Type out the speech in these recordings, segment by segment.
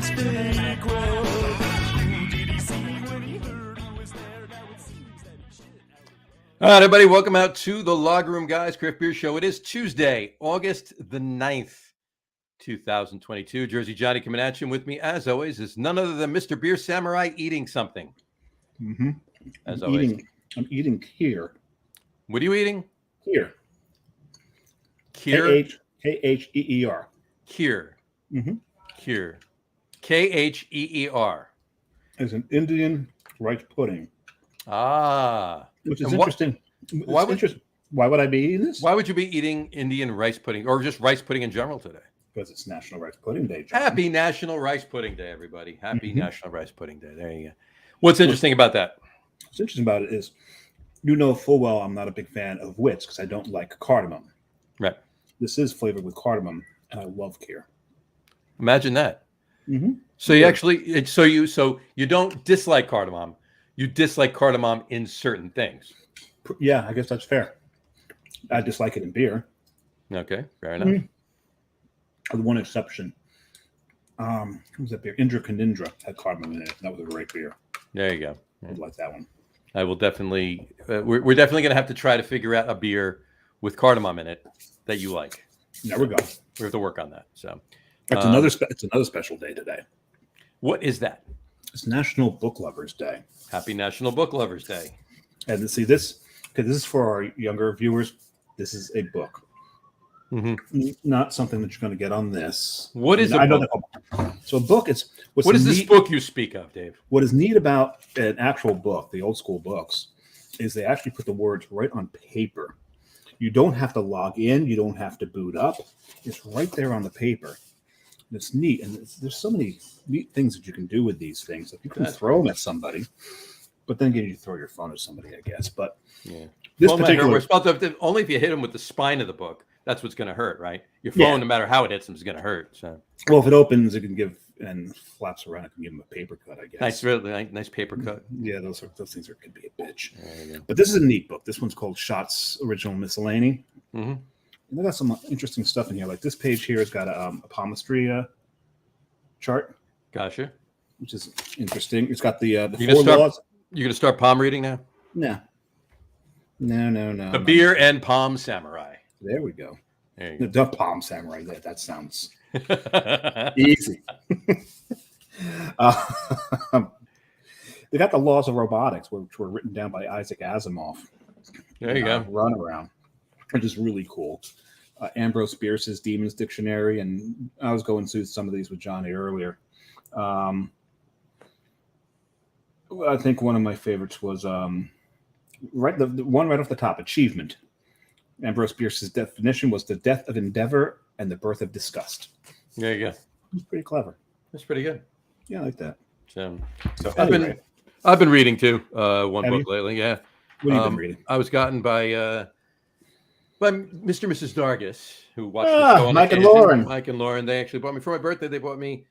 All right, everybody, welcome out to the Log Room Guys Craft Beer Show. It is Tuesday, August the 9th, 2022. Jersey Johnny coming at you. And with me, as always, is none other than Mr. Beer Samurai eating something. Mm-hmm. As always. I'm eating Keir. What are you eating? Keir. Keir? K-H-E-E-R. Keir. Mm-hmm. Keir. K-H-E-E-R. It's an Indian rice pudding. Ah. Which is interesting. Why would I be eating this? Why would you be eating Indian rice pudding or just rice pudding in general today? Because it's National Rice Pudding Day, John. Happy National Rice Pudding Day, everybody. Happy National Rice Pudding Day. There you go. What's interesting about that? What's interesting about it is, you know full well I'm not a big fan of wits because I don't like cardamom. Right. This is flavored with cardamom, and I love Keir. Imagine that. Mm-hmm. So you actually, so you don't dislike cardamom. You dislike cardamom in certain things. Yeah, I guess that's fair. I dislike it in beer. Okay, fair enough. With one exception. What was that beer? Indra Kanindra had cardamom in it. That was a great beer. There you go. I like that one. I will definitely. We're definitely going to have to try to figure out a beer with cardamom in it that you like. There we go. We have to work on that. So it's another special day today. What is that? It's National Book Lovers Day. Happy National Book Lovers Day. And see this, because this is for our younger viewers. This is a book. Mm-hmm. Not something that you're going to get on this. What is a book? So a book is... What is this book you speak of, Dave? What is neat about an actual book, the old school books, is they actually put the words right on paper. You don't have to log in. You don't have to boot up. It's right there on the paper. And it's neat. And there's so many neat things that you can do with these things. Like you can throw them at somebody, but then again, you throw your phone at somebody, I guess. But this particular... only if you hit them with the spine of the book. That's what's going to hurt, right? Your phone, no matter how it hits them, is going to hurt. So, well, if it opens, it can give and flaps around. It can give them a paper cut, I guess. Nice, really nice paper cut. Yeah, those things could be a bitch. But this is a neat book. This one's called Shots Original Miscellany. Mm-hmm. And they got some interesting stuff in here. Like this page here has got a palmistry chart. Gotcha. Which is interesting. It's got the four laws. You're going to start palm reading now? No. The Beer and Palm Samurai. There we go. There you go. The Palm Samurai. That sounds easy. They got the laws of robotics, which were written down by Isaac Asimov. There you go. Run around, which is really cool. Ambrose Bierce's Demon's Dictionary, and I was going through some of these with Johnny earlier. I think one of my favorites was the one right off the top, Achievement. Ambrose Bierce's definition was the death of endeavor and the birth of disgust. There you go. It's pretty clever. That's pretty good. Yeah, I like that. So anyway. I've been reading too. One book lately. Yeah. What have you been reading? I was gotten by Mr. and Mrs. Dargis, who watched the show on Mike and Lauren. Mike and Lauren. They actually bought me for my birthday. They bought me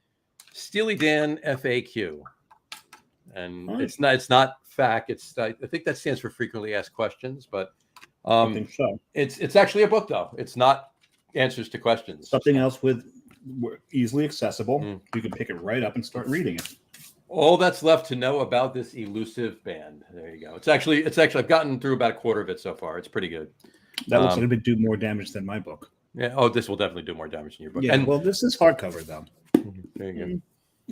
Steely Dan FAQ, and it's not FAQ. I think that stands for frequently asked questions, but. I think so. It's actually a book though. It's not answers to questions. Something else with easily accessible. You can pick it right up and start reading it. All that's left to know about this elusive band. There you go. It's actually I've gotten through about a quarter of it so far. It's pretty good. That looks like it would do more damage than my book. Yeah. Oh, this will definitely do more damage than your book. Yeah. And, well, this is hardcover though. There you go.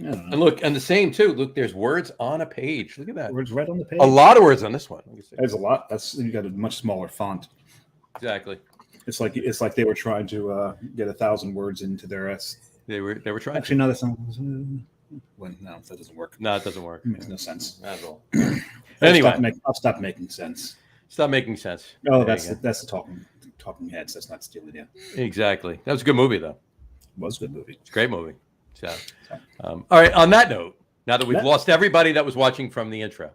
And look, and the same too. Look, there's words on a page. Look at that. Words right on the page. A lot of words on this one. There's a lot. You got a much smaller font. Exactly. It's like they were trying to get 1,000 words into their S. They were trying. Actually, no, that's not. Well, no, that doesn't work. No, it doesn't work. It makes no sense. Not at all. Anyway, I'll stop making sense. Stop making sense. Oh, that's the talking heads. That's not Steely Dan. Exactly. That was a good movie though. It was a good movie. It's a great movie. So, all right. On that note, now that we've lost everybody that was watching from the intro,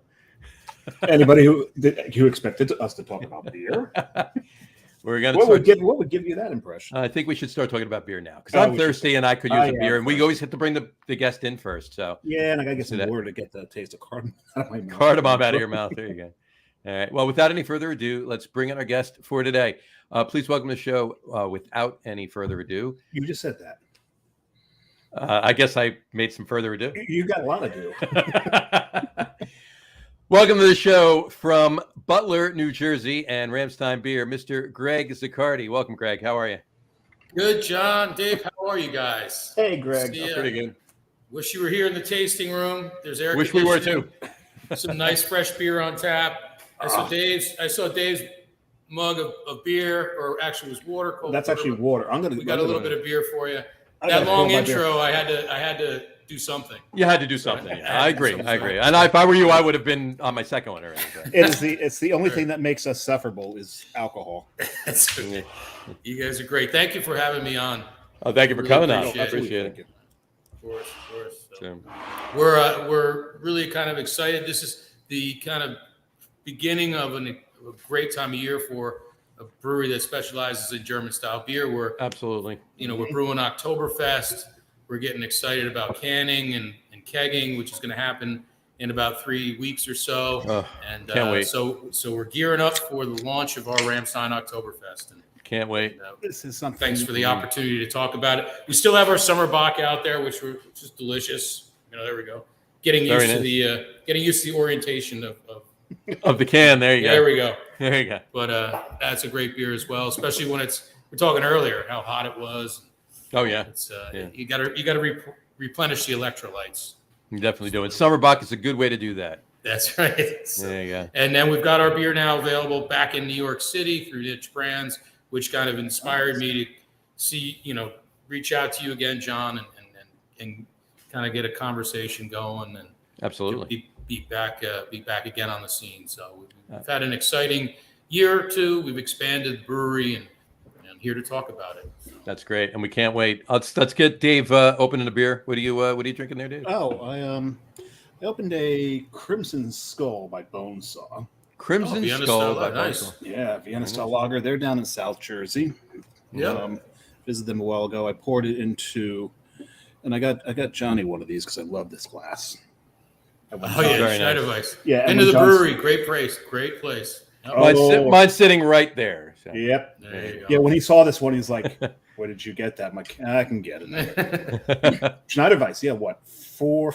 anybody who expected us to talk about beer, we're gonna. What would give you that impression? I think we should start talking about beer now because I'm thirsty and I could use a beer, and we always have to bring the guest in first. So and I gotta get some water to get the taste of cardamom out of my mouth. Cardamom out of your mouth. There you go. All right. Well, without any further ado, let's bring in our guest for today. Please welcome to the show. Without any further ado, you just said that. I guess I made some further ado. You got a lot to do. Welcome to the show from Butler, New Jersey, and Ramstein Beer, Mr. Greg Zaccardi. Welcome, Greg. How are you? Good, John. Dave, how are you guys? Hey, Greg. Pretty good. Wish you were here in the tasting room. There's air Wish we were conditioning, too. Some nice fresh beer on tap. I saw Dave's mug of beer, or actually it was water. Cold That's water, actually but water. we got a little bit of beer for you. I That gotta long fill my beer. intro, I had to do something. You had to do something. Yeah, I agree. Something. I agree. And if I were you, I would have been on my second one already. But. It's the only thing that makes us sufferable is alcohol. That's good. You guys are great. Thank you for having me on. Oh, thank you for Really coming on. appreciate it. Appreciate it. Of course. So, So, we're really kind of excited. This is the kind of beginning of a great time of year for a brewery that specializes in German style beer. We're absolutely. we're brewing Oktoberfest. We're getting excited about canning and kegging, which is going to happen in about 3 weeks or so. Oh, and can't wait. So we're gearing up for the launch of our Ramstein Oktoberfest. And Can't wait. This is something. thanks for the opportunity to talk about it. We still have our summer bock out there, which is delicious. There we go. Getting used to the orientation Of the can. There you go. There we go. There you go. But that's a great beer as well, especially when we're talking earlier how hot it was. Oh yeah. It's you got to replenish the electrolytes. You definitely do it. Summer Bock is a good way to do that. That's right. So, There you go. and then we've got our beer now available back in New York City through Niche Brands, which kind of inspired me to see, reach out to you again, John, and kind of get a conversation going and Absolutely. be back again on the scene. So we've had an exciting year or two. We've expanded the brewery and here to talk about it. That's great, and we can't wait. Let's get Dave opening a beer. What are you drinking there, Dave? Oh, I opened a Crimson Skull by Bonesaw. Crimson Vienna Skull style, by nice. Bonesaw. Yeah, Vienna style lager. They're down in South Jersey. Yeah. Visited them a while ago. I poured it into, and I got Johnny one of these because I love this glass. Oh Very yeah, nice. Schneiderweiss. Yeah, Into and the John's- brewery, great place. Yep. Mine's sitting right there. So. Yep. There you go. Yeah, when he saw this one, he's like, "Where did you get that?" I'm like, "I can get it." Schneiderweiss. Yeah, what? 4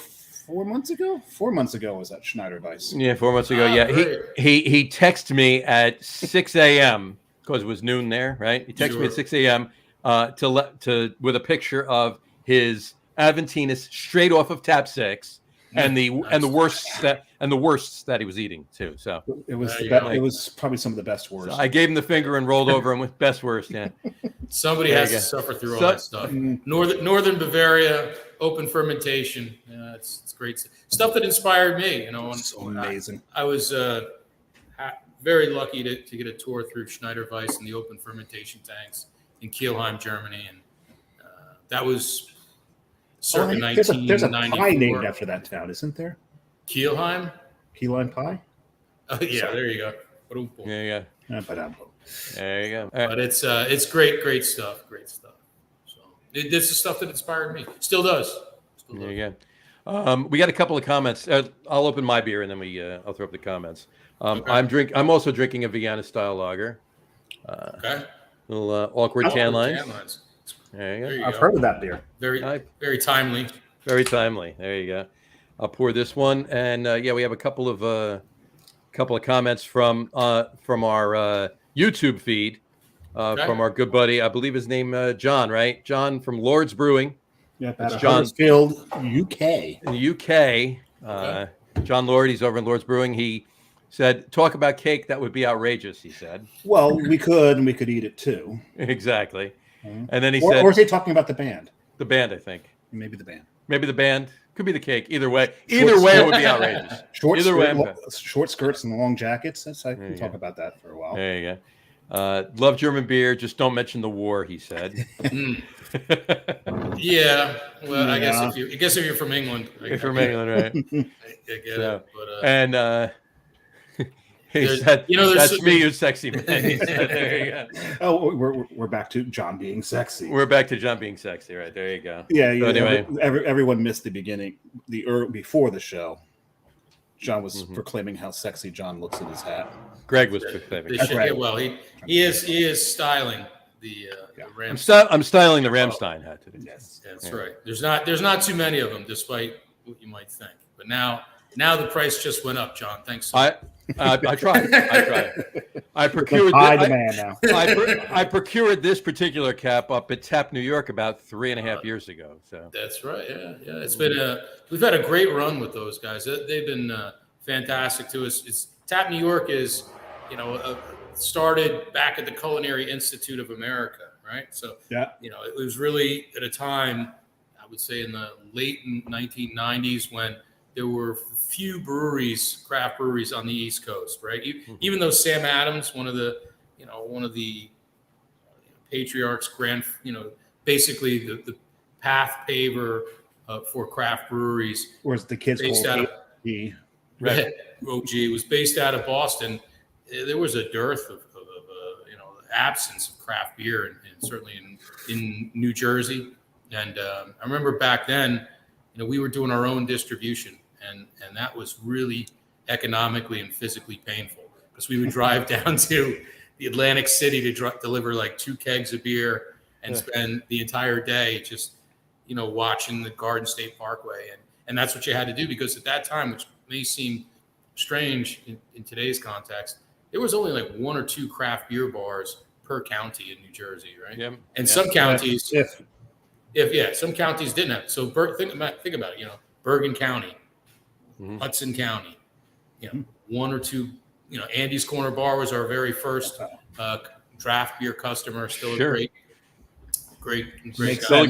months ago? 4 months ago was that Schneiderweiss. Yeah, 4 months ago. Yeah, great. he texted me at 6 a.m. because it was noon there, right? He texted me at Sure. 6 a.m. To with a picture of his Aventinus straight off of Tap 6 and the worsts that he was eating too. So It was There the you best. go. It was probably some of the best words. I gave him the finger and rolled over and went best worst. Yeah, Somebody There has you to go. suffer through all So- that stuff. Northern Bavaria, open fermentation. It's great stuff that inspired me. When so amazing. I was very lucky to get a tour through Schneiderweiss and the open fermentation tanks in Kielheim, Germany, and that was circa There's a pie 1994. named after that town, isn't there? Kielheim. Key lime pie. Oh, yeah, there you go. there you go. There you go. All right. But it's great stuff. So this is stuff that inspired me. Still does. There you go. We got a couple of comments. I'll open my beer and then I'll throw up the comments. Okay. I'm also drinking a Vienna style lager. Okay. Little awkward tan lines. There you go. There you I've go. heard of that beer. Very timely. Very timely. There you go. I'll pour this one, and we have a couple of comments from our YouTube feed from our good buddy. I believe his name John, right? John from Lord's Brewing. Yeah, It's out John- of Huddersfield, UK. In the UK. John Lord, he's over in Lord's Brewing. He said, "Talk about cake, that would be outrageous," he said. Well, we could eat it too. Exactly. Mhm. And then he Or said, is he talking about the band? the band, I think. Maybe the band. Maybe the band. Could be the cake. Either way. Either way, it would be outrageous. Either way, Short skirts and long jackets. I There can you talk go. about that for a while. There you go. Love German beer. Just don't mention the war, he said. Mm. Yeah. Well, I Yeah. guess if you're from England, If you're from England, right? I get So, it. But And he There's- said, there's "That's me, you sexy man." He said, there you go. Oh, we're back to John being sexy. We're back to John being sexy, right? There you go. Yeah. So anyway. Everyone missed the beginning, before the show. John was Mhm. proclaiming how sexy John looks in his hat. Greg was the proclaiming. shit, right. well, he is styling Ramstein. I'm styling the Ramstein hat today. Yes. That's right. There's not too many of them, despite what you might think. But now the price just went up, John. Thanks. So much. I tried. I procured. High demand now. I procured this particular cap up at Tap New York about 3.5 years ago. So that's right. Yeah. It's been we've had a great run with those guys. They've been fantastic to us. It's Tap New York is, started back at the Culinary Institute of America, right? So it was really at a time, I would say, in the late 1990s when there were few craft breweries on the East Coast, right? Even though Sam Adams, one of the patriarchs, basically the path paver for craft breweries. Whereas the kids based called out of, right. OG was based out of Boston. There was a dearth of absence of craft beer, and certainly in New Jersey. And I remember back then, we were doing our own distribution, and that was really economically and physically painful because we would drive down to the Atlantic City to deliver like 2 kegs of beer and spend the entire day just, watching the Garden State Parkway. And that's what you had to do, because at that time, which may seem strange in today's context, there was only like 1 or 2 craft beer bars per county in New Jersey, right? Yeah. And some counties, some counties didn't have it. So think about it, Bergen County, Hudson County, 1 or 2, Andy's Corner Bar was our very first draft beer customer. Still a great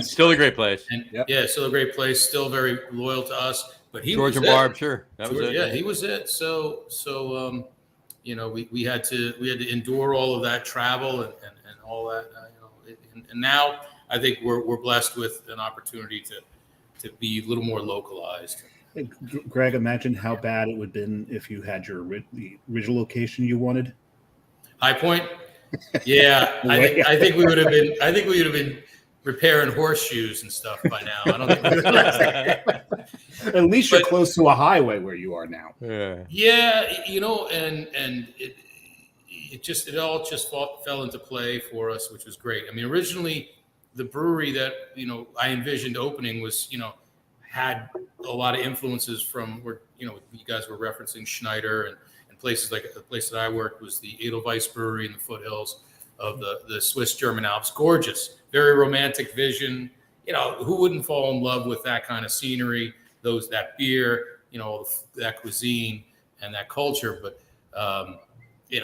still a great place. And still a great place. Still very loyal to us. But he George was and Barb, sure. That was it. Yeah, he was it. So we had to endure all of that travel and all that. And now I think we're blessed with an opportunity to be a little more localized. Hey, Greg, imagine how bad it would have been if you had the original location you wanted. High Point. Yeah, I think we would have been. I think we would have been repairing horseshoes and stuff by now. I don't think we would have. At least you're close to a highway where you are now. Yeah, and it all just fell into play for us, which was great. I mean, originally the brewery that I envisioned opening was had a lot of influences from where you guys were referencing Schneider and places like the place that I worked was the Edelweiss Brewery in the foothills of the Swiss German Alps. Gorgeous, very romantic vision. Who wouldn't fall in love with that kind of scenery, that beer, that cuisine and that culture. But, in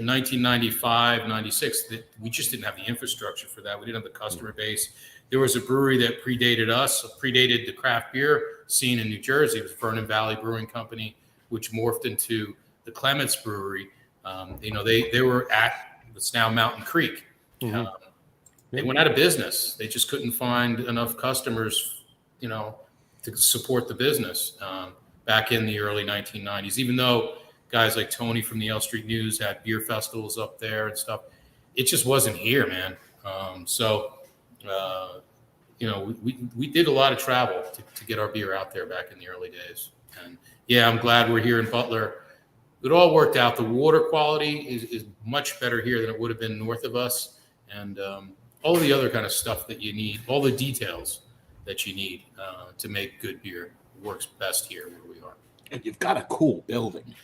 1995, 96, we just didn't have the infrastructure for that. We didn't have the customer base. There was a brewery that predated the craft beer scene in New Jersey. It was Vernon Valley Brewing Company, which morphed into the Clements Brewery. They were at what's now Mountain Creek. They went out of business. They just couldn't find enough customers, to support the business back in the early 1990s. Even though guys like Tony from the L Street News had beer festivals up there and stuff, it just wasn't here, man. We did a lot of travel to get our beer out there back in the early days. And yeah, I'm glad we're here in Butler. It all worked out. The water quality is much better here than it would have been north of us. And all the other kind of stuff that you need, all the details that you need to make good beer works best here where we are. And you've got a cool building.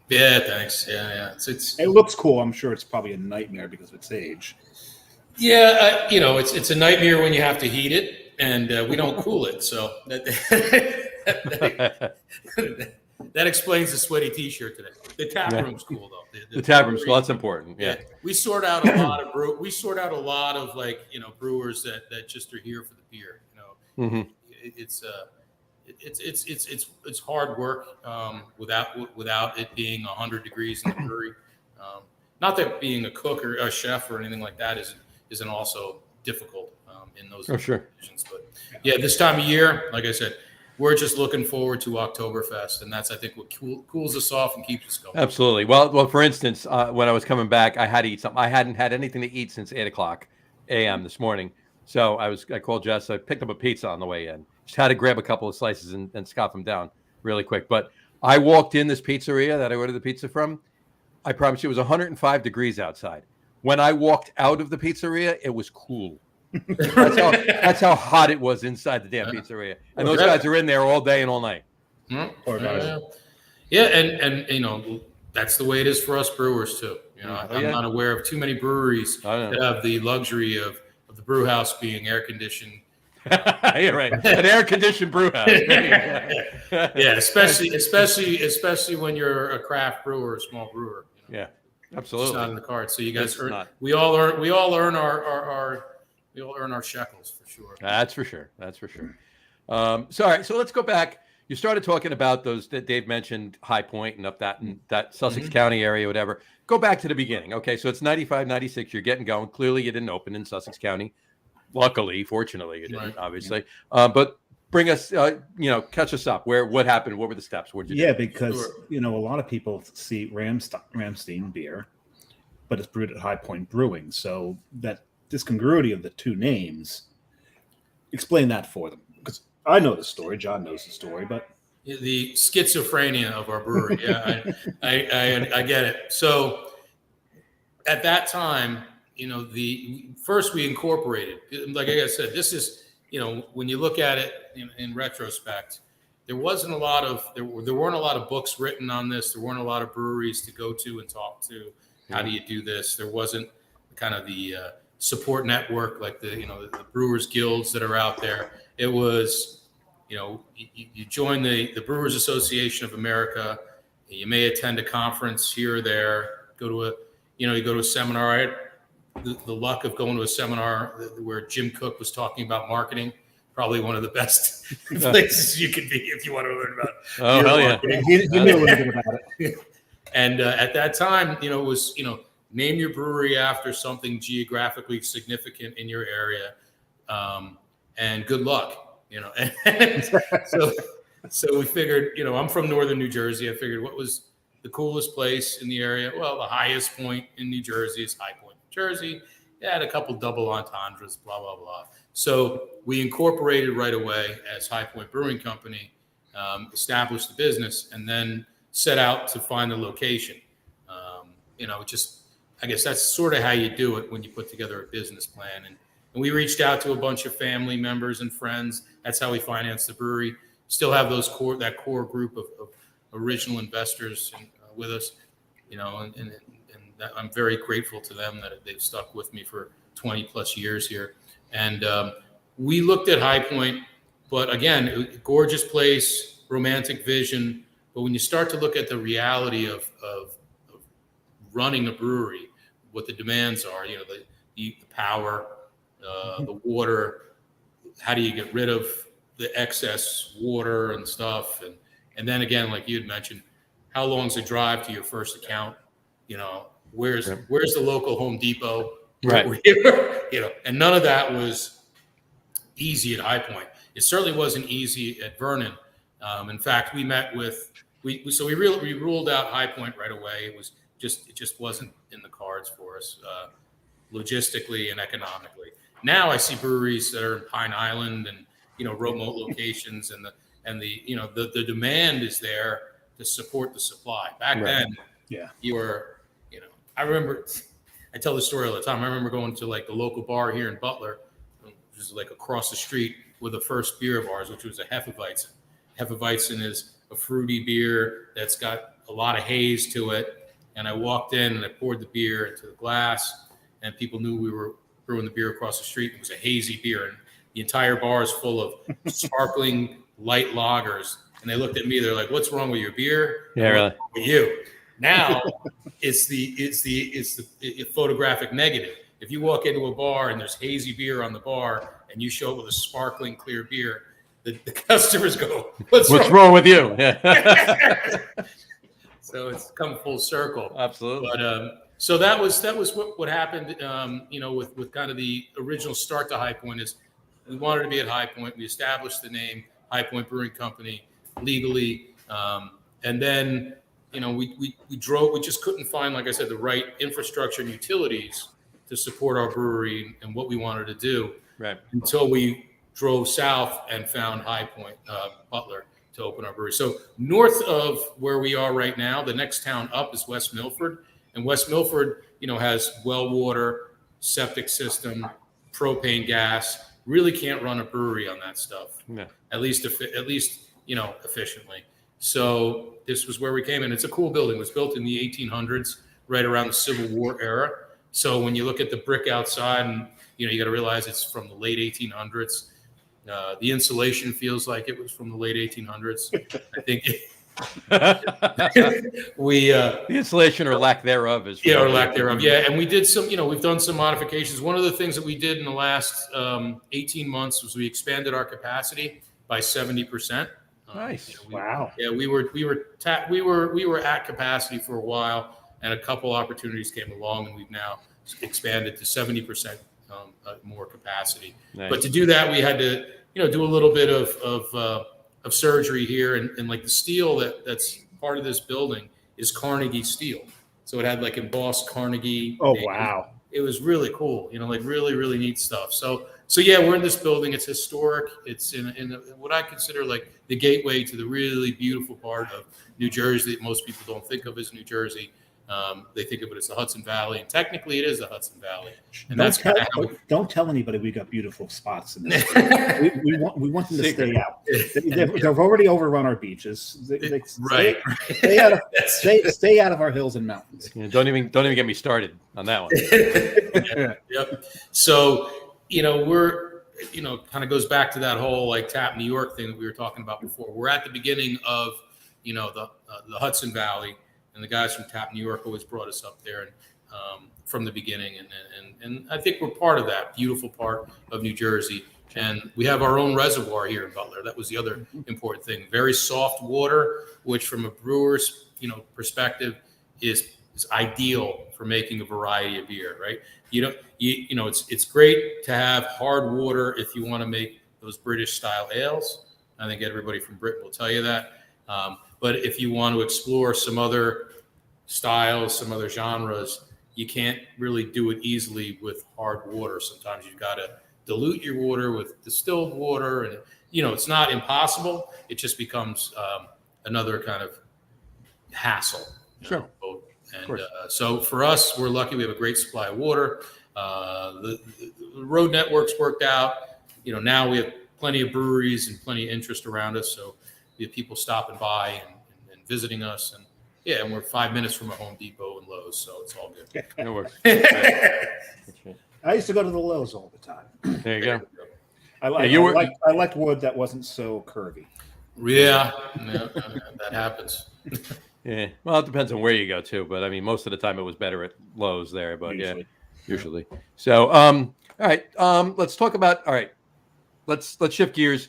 Yeah, thanks. Yeah. It looks cool. I'm sure it's probably a nightmare because of its age. Yeah, it's a nightmare when you have to heat it, and we don't cool it. So that explains the sweaty T-shirt today. The tap room's cool though. The tap room's cool. That's important. Yeah. We sort out a lot of brewers that just are here for the beer. It's hard work without it being 100 degrees in the brewery. Not that being a cook or a chef or anything like that isn't also difficult in those conditions. But yeah, this time of year, like I said, we're just looking forward to Oktoberfest, and that's I think what cools us off and keeps us going. Absolutely. Well, for instance, when I was coming back, I had to eat something. I hadn't had anything to eat since 8:00 a.m. this morning, so I called Jess. I picked up a pizza on the way in. Just had to grab a couple of slices and scoff them down really quick. But I walked in this pizzeria that I ordered the pizza from. I promise you, it was 105 degrees outside. when I walked out of the pizzeria, it was cool. That's how hot it was inside the damn pizzeria. And those guys are in there all day and all night. Yeah, and you know, that's the way it is for us brewers too. You know, I'm not aware of too many breweries that have the luxury of the brew house being air conditioned. Yeah, right. An air conditioned brew house. Yeah, especially when you're a craft brewer, a small brewer. You know? Yeah, absolutely. It's not in the cards. So you guys we all earn our shekels for sure. That's for sure. That's for sure. All right, so let's go back. You started talking about those that Dave mentioned, High Point and up that Sussex County area, whatever. Go back to the beginning. Okay, so it's 95, 96. You're getting going. Clearly, you didn't open in Sussex County. Luckily, fortunately, you didn't, obviously. But bring us, catch us up. What happened? What were the steps? What did you do? Because, a lot of people see Ramstein Beer, but it's brewed at High Point Brewing. So that discongruity of the two names, explain that for them. Because I know the story. John knows the story, but the schizophrenia of our brewery. Yeah, I get it. So at that time, first we incorporated, like I said, this is, when you look at it in retrospect, there weren't a lot of books written on this. There weren't a lot of breweries to go to and talk to. How do you do this? There wasn't kind of the support network like the brewers guilds that are out there. It was, you join the Brewers Association of America. You may attend a conference here or there. You go to a seminar. I had the luck of going to a seminar where Jim Cook was talking about marketing. Probably one of the best places you could be if you want to learn about. Oh, hell yeah! He knew a little bit about it. And at that time, it was name your brewery after something geographically significant in your area, and good luck. So we figured, I'm from northern New Jersey. I figured what was the coolest place in the area? Well, the highest point in New Jersey is High Point, New Jersey. It had a couple double entendres, blah, blah, blah. So we incorporated right away as High Point Brewing Company, established the business, and then set out to find the location. I guess that's sort of how you do it when you put together a business plan. And we reached out to a bunch of family members and friends. That's how we financed the brewery. Still have that core group of original investors with us, and I'm very grateful to them that they've stuck with me for 20 plus years here. And we looked at High Point, but again, gorgeous place, romantic vision. But when you start to look at the reality of running a brewery, what the demands are, the power, the water, how do you get rid of the excess water and stuff? And then again, like you had mentioned, how long's the drive to your first account? Where's the local Home Depot? Right. And none of that was easy at High Point. It certainly wasn't easy at Vernon. In fact, we met with, we ruled out High Point right away. It just wasn't in the cards for us, logistically and economically. Now I see breweries that are in Pine Island and, remote locations, and the demand is there to support the supply. Back then, you were, I remember, I tell this story all the time. I remember going to like the local bar here in Butler, which is like across the street, with the first beer of ours, which was a Hefeweizen. Hefeweizen is a fruity beer that's got a lot of haze to it. And I walked in and I poured the beer into the glass, and people knew we were brewing the beer across the street. It was a hazy beer, and the entire bar is full of sparkling light lagers. And they looked at me. They're like, "What's wrong with your beer?" Yeah, really. With you. Now it's the photographic negative. If you walk into a bar and there's hazy beer on the bar, and you show up with a sparkling clear beer, the customers go, "What's wrong with you?" So it's come full circle. Absolutely. But so that was what happened. With kind of the original start to High Point is we wanted to be at High Point. We established the name High Point Brewing Company legally, and then we drove. We just couldn't find, like I said, the right infrastructure and utilities to support our brewery and what we wanted to do. Right. Until we drove south and found High Point, Butler, to open our brewery. So north of where we are right now, the next town up is West Milford. And West Milford, has well water, septic system, propane gas. Really can't run a brewery on that stuff. Yeah. At least efficiently. So this was where we came in. It's a cool building. It was built in the 1800s, right around the Civil War era. So when you look at the brick outside, and you got to realize it's from the late 1800s. The insulation feels like it was from the late 1800s. I think the insulation or lack thereof is or lack thereof. Yeah, and we did some. We've done some modifications. One of the things that we did in the last 18 months was we expanded our capacity by 70%. Nice. Wow. Yeah, we were at capacity for a while, and a couple opportunities came along, and we've now expanded to 70% more capacity. Nice. But to do that, we had to do a little bit of surgery here, and like the steel that's part of this building is Carnegie steel, so it had like embossed Carnegie. Oh wow. It was really cool, like really, really neat stuff. So yeah, we're in this building. It's historic. It's in what I consider like the gateway to the really beautiful part of New Jersey that most people don't think of as New Jersey. They think of it as the Hudson Valley, and technically it is the Hudson Valley. And don't tell anybody we got beautiful spots in this. we want them to stay out. They've already overrun our beaches. Right. Stay out of our hills and mountains. Yeah, don't even get me started on that one. Yep. So we're kind of goes back to that whole like Tap New York thing that we were talking about before. We're at the beginning of the Hudson Valley. And the guys from Tap New York always brought us up there, and from the beginning, and I think we're part of that beautiful part of New Jersey. And we have our own reservoir here in Butler. That was the other important thing. Very soft water, which from a brewer's perspective is ideal for making a variety of beer. Right? It's great to have hard water if you want to make those British style ales. I think everybody from Britain will tell you that. But if you want to explore some other styles, some other genres, you can't really do it easily with hard water. Sometimes you've got to dilute your water with distilled water, and it's not impossible. It just becomes another kind of hassle. Sure. And so for us, we're lucky. We have a great supply of water. The road network's worked out. Now we have plenty of breweries and plenty of interest around us. So we have people stopping by and visiting us, and and we're 5 minutes from a Home Depot and Lowe's, so it's all good. It works. I used to go to the Lowe's all the time. There you go. I liked wood that wasn't so curvy. Yeah, that happens. Yeah, well, it depends on where you go too, but I mean, most of the time it was better at Lowe's there, but usually. So, all right, let's talk about. All right, let's shift gears.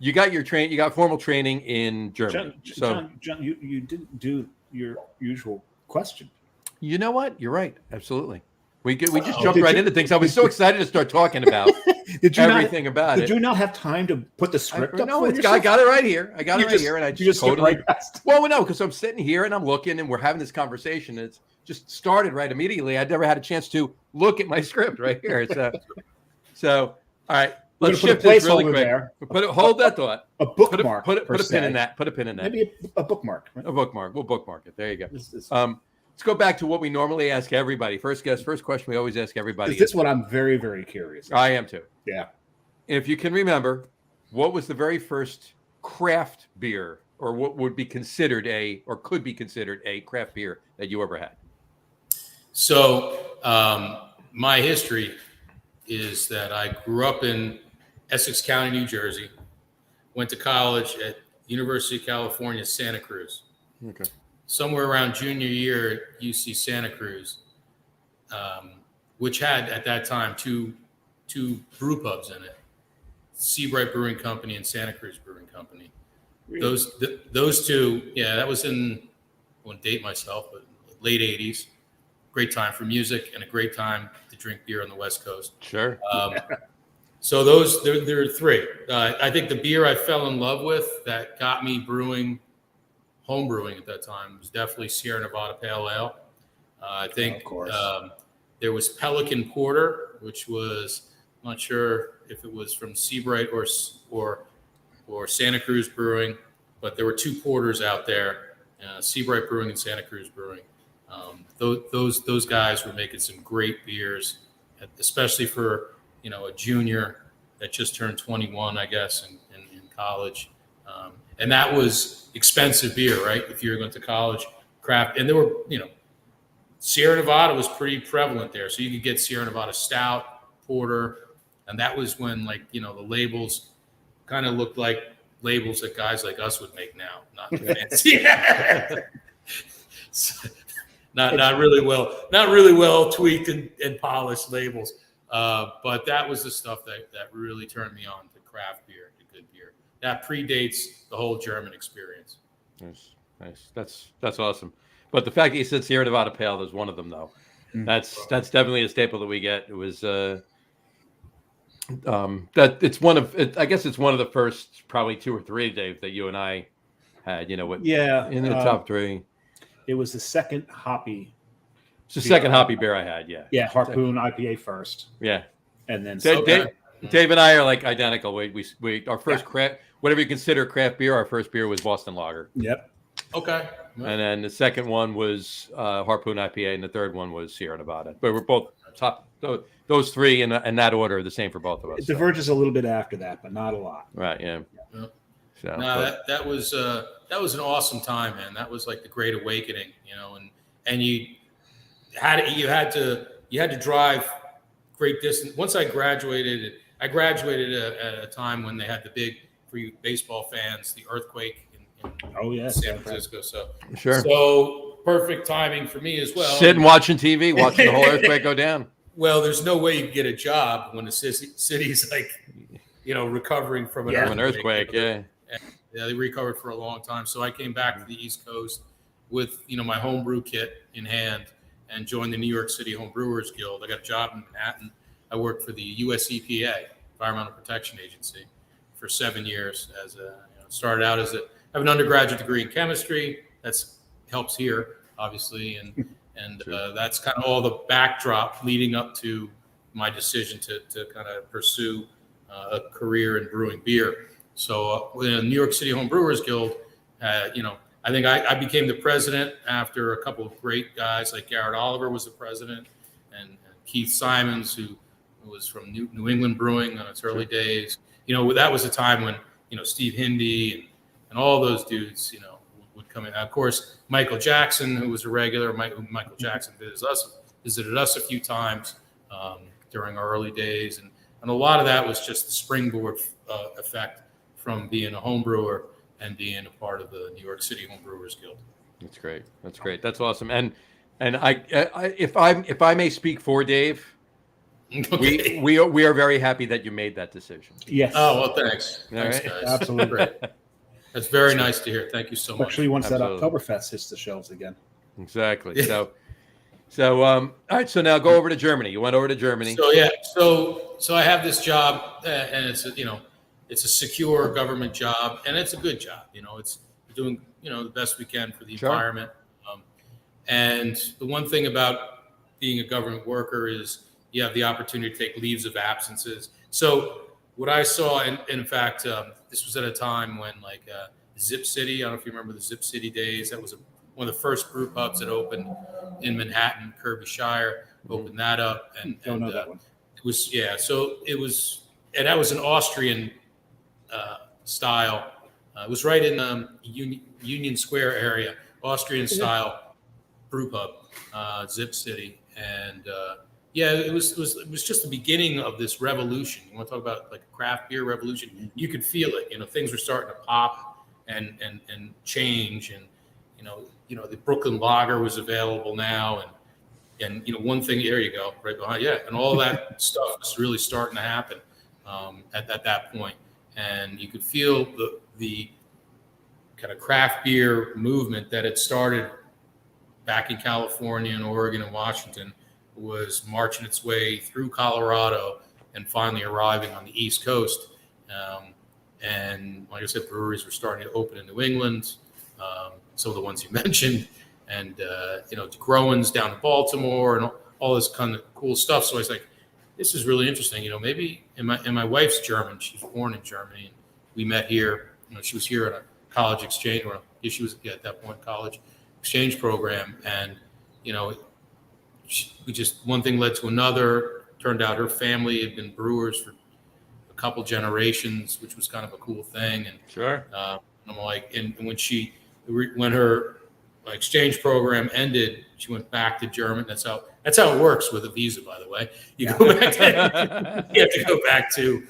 You got you got formal training in Germany. John, you didn't do your usual question. You know what? You're right. Absolutely. We just jumped right into things. I was so excited to start talking about everything about it. Did you not have time to put the script up? No, I got it right here. I got it right here, and I just totally. Right past. Well, no, because I'm sitting here and I'm looking, and we're having this conversation. And it's just started right immediately. I'd never had a chance to look at my script right here. So all right. Let's shift this really quick. There. Hold that thought. A bookmark. Put a pin in that. Put a pin in that. Maybe a bookmark. Right? A bookmark. We'll bookmark it. There you go. Let's go back to what we normally ask everybody. First question we always ask everybody. This is what I'm very, very curious about. I am too. Yeah. If you can remember, what was the very first craft beer, or what would be considered or could be considered a craft beer that you ever had? So my history is that I grew up in Essex County, New Jersey, went to college at University of California, Santa Cruz. Okay. Somewhere around junior year at UC Santa Cruz, which had at that time two brew pubs in it, Seabright Brewing Company and Santa Cruz Brewing Company. Really? Those two, that was I won't date myself, but late 80s. Great time for music and a great time to drink beer on the West Coast. Sure. So there are three. I think the beer I fell in love with that got me home brewing at that time was definitely Sierra Nevada Pale Ale. I think there was Pelican Porter, which was, I'm not sure if it was from Seabright or Santa Cruz Brewing, but there were two porters out there, Seabright Brewing and Santa Cruz Brewing. Those guys were making some great beers, especially for a junior that just turned 21, I guess, in college. And that was expensive beer, right? If you were going to college, craft, and there were, Sierra Nevada was pretty prevalent there. So you could get Sierra Nevada Stout, Porter, and that was when the labels kind of looked like labels that guys like us would make now, not too fancy. not really well tweaked and polished labels. But that was the stuff that really turned me on to craft beer, to good beer. That predates the whole German experience. Nice. That's awesome. But the fact that you said Sierra Nevada Pale is one of them, though. That's definitely a staple that we get. It was that it's one of I guess it's one of the first probably 2 or 3, Dave, that you and I had. In the top 3. It was the second hoppy. It's the second hoppy beer I had. Yeah. Yeah, Harpoon IPA first. Yeah, and then Dave and I are like identical. We our first craft, whatever you consider craft beer, our first beer was Boston Lager. Yep. Okay. And then the second one was Harpoon IPA, and the third one was Sierra Nevada. But we're both top. Those 3 in that order are the same for both of us. It diverges a little bit after that, but not a lot. Right. Yeah. So, that was an awesome time, man. That was like the Great Awakening, and you had to drive great distance. Once I graduated at a time when they had the big, for you baseball fans, the earthquake in San Francisco. So perfect timing for me as well. Sitting watching TV, watching the whole earthquake go down. Well, there's no way you can get a job when the city's recovering from an earthquake. Yeah. And, they recovered for a long time. So I came back to the East Coast with my homebrew kit in hand and joined the New York City Home Brewers Guild. I got a job in Manhattan. I worked for the US EPA, Environmental Protection Agency, for 7 years. Started out I have an undergraduate degree in chemistry. That's helps here, obviously, and that's kind of all the backdrop leading up to my decision to kind of pursue a career in brewing beer. So in the New York City Home Brewers Guild, I think I became the president after a couple of great guys like Garrett Oliver was the president, and Keith Simons, who was from New England Brewing on its early days. That was a time when Steve Hindy and all those dudes would come in. Of course, Michael Jackson, who was a regular. Michael Jackson visited us a few times during our early days, and a lot of that was just the springboard effect from being a home brewer and being a part of the New York City Home Brewers Guild. That's great. That's awesome. And I if I may speak for Dave, okay. we are very happy that you made that decision. Yes. Oh, well, thanks. Thanks, right. guys. Absolutely. Great. That's very nice to hear. Thank you so much. Especially once Absolutely. that Oktoberfest hits the shelves again. Exactly. Yeah. So all right. So now go over to Germany. You went over to Germany. So I have this job, and it's a secure government job, and it's a good job. It's doing the best we can for the environment. And the one thing about being a government worker is you have the opportunity to take leaves of absences. So what I saw, and in fact, this was at a time when Zip City, I don't know if you remember the Zip City days. That was one of the first brew pubs that opened in Manhattan, Kirby Shire, opened that up. And Don't know that one. It was, so it was, and that was an Austrian style. It was right in Union Square area, Austrian style brew pub, Zip City. And it was just the beginning of this revolution. You want to talk about like a craft beer revolution? You could feel it. Things were starting to pop and change. And the Brooklyn Lager was available now. And one thing, there you go, right behind, and all that stuff was really starting to happen at that point. And you could feel the kind of craft beer movement that had started back in California and Oregon and Washington was marching its way through Colorado and finally arriving on the East Coast. And like I said, breweries were starting to open in New England, some of the ones you mentioned, and DeGrowen's down in Baltimore and all this kind of cool stuff. So I was like, this is really interesting. Maybe, and my wife's German. She's born in Germany, and we met here. She was here at a college exchange, or she was at that point college exchange program, and we just, one thing led to another. Turned out her family had been brewers for a couple generations, which was kind of a cool thing. And Sure. I'm like, and when her exchange program ended, she went back to Germany. That's how it works with a visa, by the way. You go back you have to go back to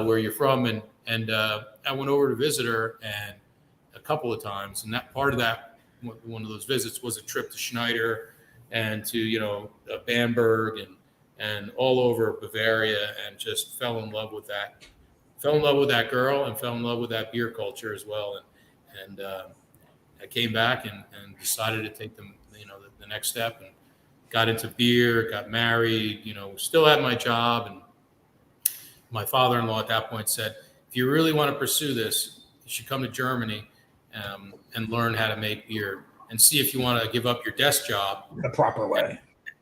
where you're from. And I went over to visit her and a couple of times. And that part of that, one of those visits was a trip to Schneider and to, Bamberg and all over Bavaria, and just fell in love with that girl and fell in love with that beer culture as well. And I came back and decided to take them, the next step, and got into beer, got married, still had my job. And my father-in-law at that point said, if you really want to pursue this, you should come to Germany and learn how to make beer, and see if you want to give up your desk job The proper way.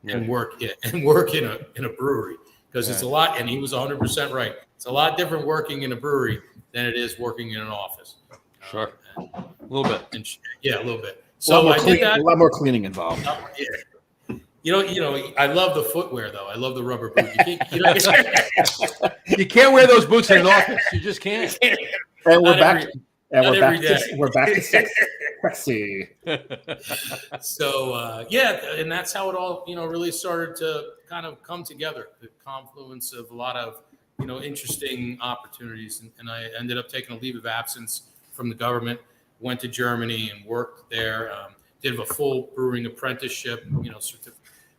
and work in a brewery, because it's a lot. And he was 100% right. It's a lot different working in a brewery than it is working in an office. Sure. A little bit. A little bit. So I did that. A lot more cleaning involved. I love the footwear though. I love the rubber boot. You can't wear those boots in an office. You just can't. And we're back. We're back to sexy. So and that's how it all really started to kind of come together. The confluence of a lot of interesting opportunities, and I ended up taking a leave of absence from the government. Went to Germany and worked there. Did a full brewing apprenticeship,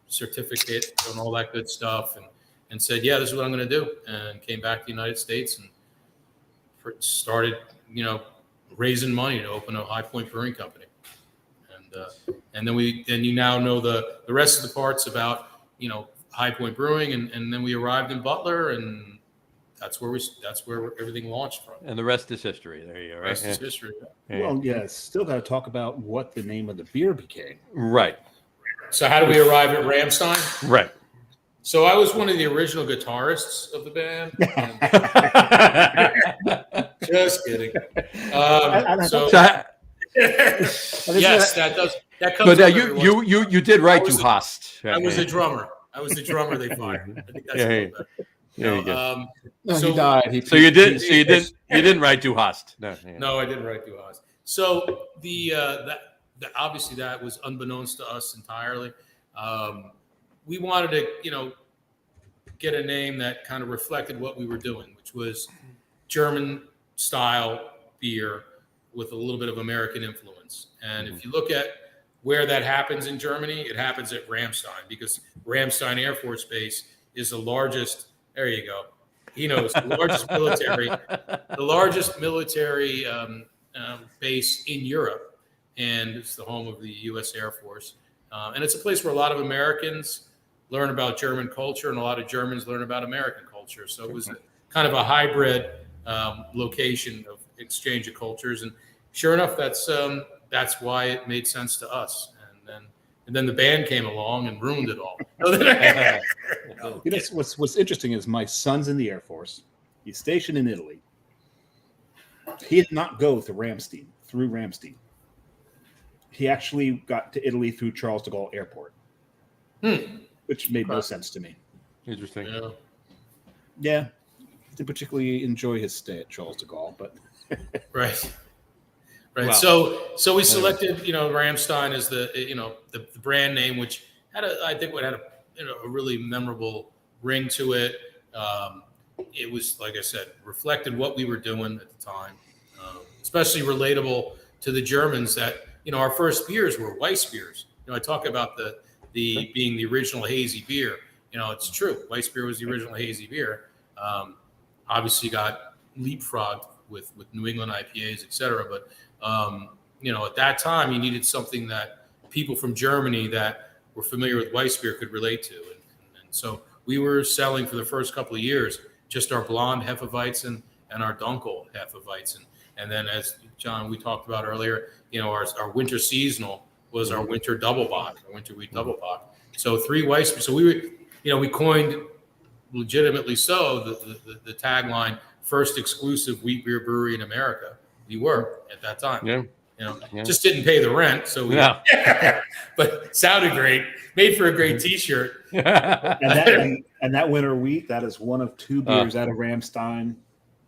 certificate and all that good stuff, and said, yeah, this is what I'm going to do. And came back to the United States and started, raising money to open a High Point Brewing Company. And then you now know the rest of the parts about, High Point Brewing. And then we arrived in Butler, and that's where everything launched from. And the rest is history. There you go. Right? The rest is history. Yeah. Well, still got to talk about what the name of the beer became. Right. So how did we arrive at Ramstein? Right. So I was one of the original guitarists of the band. Just kidding. Yes, that does. That comes. But you did write to Hast. I was a drummer. They fired. I think that's Yeah, you go. He died. You didn't write to Hast. No, I didn't write to Hast. So obviously that was unbeknownst to us entirely. We wanted to, get a name that kind of reflected what we were doing, which was German style beer with a little bit of American influence. And if you look at where that happens in Germany, it happens at Ramstein, because Ramstein Air Force Base is the largest. There you go. He knows the largest military base in Europe, and it's the home of the U.S. Air Force. And it's a place where a lot of Americans learn about German culture, and a lot of Germans learn about American culture. So it was kind of a hybrid location of exchange of cultures. And sure enough, that's why it made sense to us. And then the band came along and ruined it all. What's interesting is my son's in the Air Force. He's stationed in Italy. He did not go through Ramstein. He actually got to Italy through Charles de Gaulle Airport, which made no sense to me. Interesting. Yeah. Didn't particularly enjoy his stay at Charles de Gaulle, but right. Wow. So we selected, Ramstein as the brand name, which had a really memorable ring to it. It was, like I said, reflected what we were doing at the time, especially relatable to the Germans that, our first beers were Weiss beers. I talk about the being the original hazy beer. It's true. Weiss beer was the original hazy beer. Obviously got leapfrogged with New England IPAs, et cetera. But, at that time you needed something that people from Germany that were familiar with Weiss beer could relate to. And so we were selling for the first couple of years just our blonde Hefeweizen and our Dunkel Hefeweizen. And then, as John, we talked about earlier, our winter seasonal was our winter double bock, our winter wheat double bock. So 3 Weiss beers. So we coined, legitimately so, the tagline, first exclusive wheat beer brewery in America. We were at that time. Yeah. Yeah. Just didn't pay the rent. So we, No. but sounded great. Made for a great T-shirt. And that winter wheat, that is one of 2 beers out of Ramstein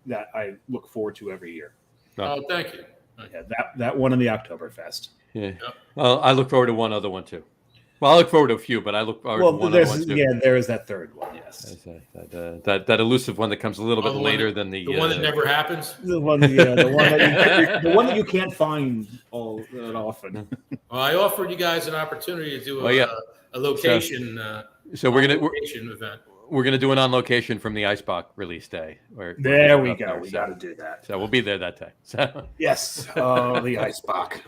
that I look forward to every year. Oh, thank you. Yeah, that one in the Oktoberfest. Yeah. Well, I look forward to one other one too. Well, I look forward to a few, but I look forward to one other one too. Yeah, there is that third one. Yes, that elusive one that comes a little bit later than the one that never happens. The one that you can't find all that often. Well, I offered you guys an opportunity to do a location. So we're gonna event. We're gonna do an on location from the Icebox release day. There we go. We got to do that. So we'll be there that day. So yes, the Icebox.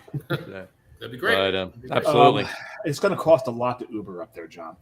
That'd be great. But, absolutely. It's going to cost a lot to Uber up there, John.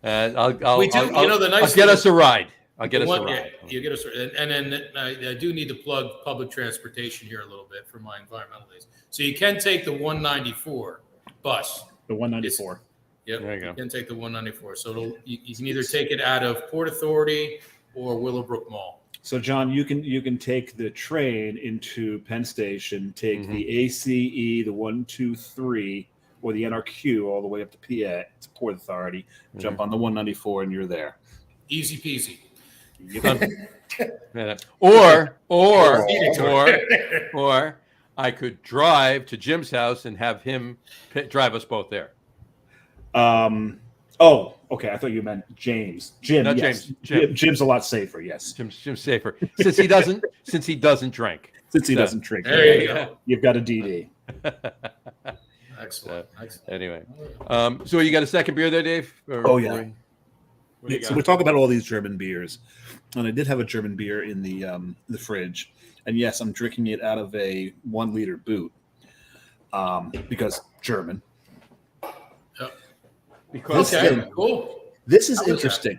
I'll get us a ride. I'll get us a ride. You get us, and then I do need to plug public transportation here a little bit for my environmental days. So you can take the 194 bus. The 194. Yep, there you go. You can take the 194. So you can either take it out of Port Authority or Willowbrook Mall. So, John, you can take the train into Penn Station, take the ACE, the 123, or the NRQ all the way up to PA, to Port Authority, jump on the 194, and you're there. Easy peasy. Or I could drive to Jim's house and have him drive us both there. Oh, okay. I thought you meant James. Jim. Not yes. James. Jim's a lot safer. Yes. Jim's safer since he doesn't drink. Since he doesn't drink. There you go. You've got a DD. Excellent. Anyway, so you got a second beer there, Dave? Oh yeah. So we're talking about all these German beers, and I did have a German beer in the fridge, and yes, I'm drinking it out of a 1 liter boot, because German. Because cool. This is interesting.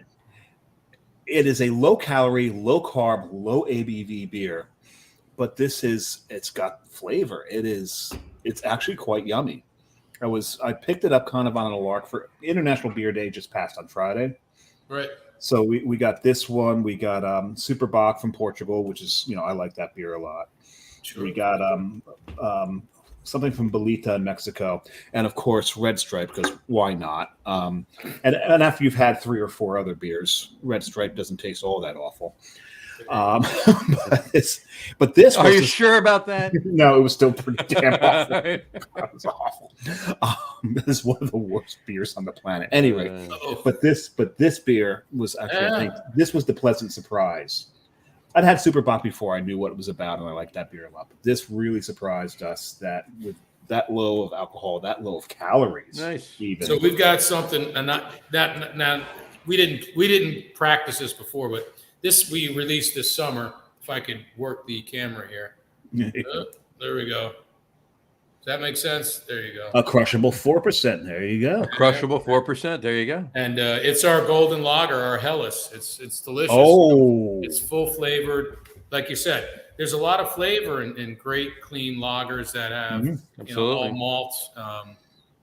It is a low calorie, low carb, low ABV beer, but it's got flavor. It's actually quite yummy. I picked it up kind of on a lark for International Beer Day just passed on Friday. Right. So we got this one. We got Super Bock from Portugal, which is, I like that beer a lot. Sure. We got something from Bolita in Mexico, and of course Red Stripe, because why not? And after you've had 3 or 4 other beers, Red Stripe doesn't taste all that awful. But this are you sure about that? No, it was still pretty damn awful. It was awful. This is one of the worst beers on the planet. Anyway, but this beer was actually, I think this was the pleasant surprise. I'd had Super Bock before. I knew what it was about, and I liked that beer a lot. But this really surprised us that with that low of alcohol, that low of calories. Nice. Even. So we've got something, and now we didn't practice this before, but this we released this summer. If I could work the camera here, there we go. Does that make sense? There you go. A crushable 4%. There you go. A crushable 4%. There you go. And it's our golden lager, our Helles. It's delicious. Oh, it's full flavored. Like you said, there's a lot of flavor in great clean lagers that have all malts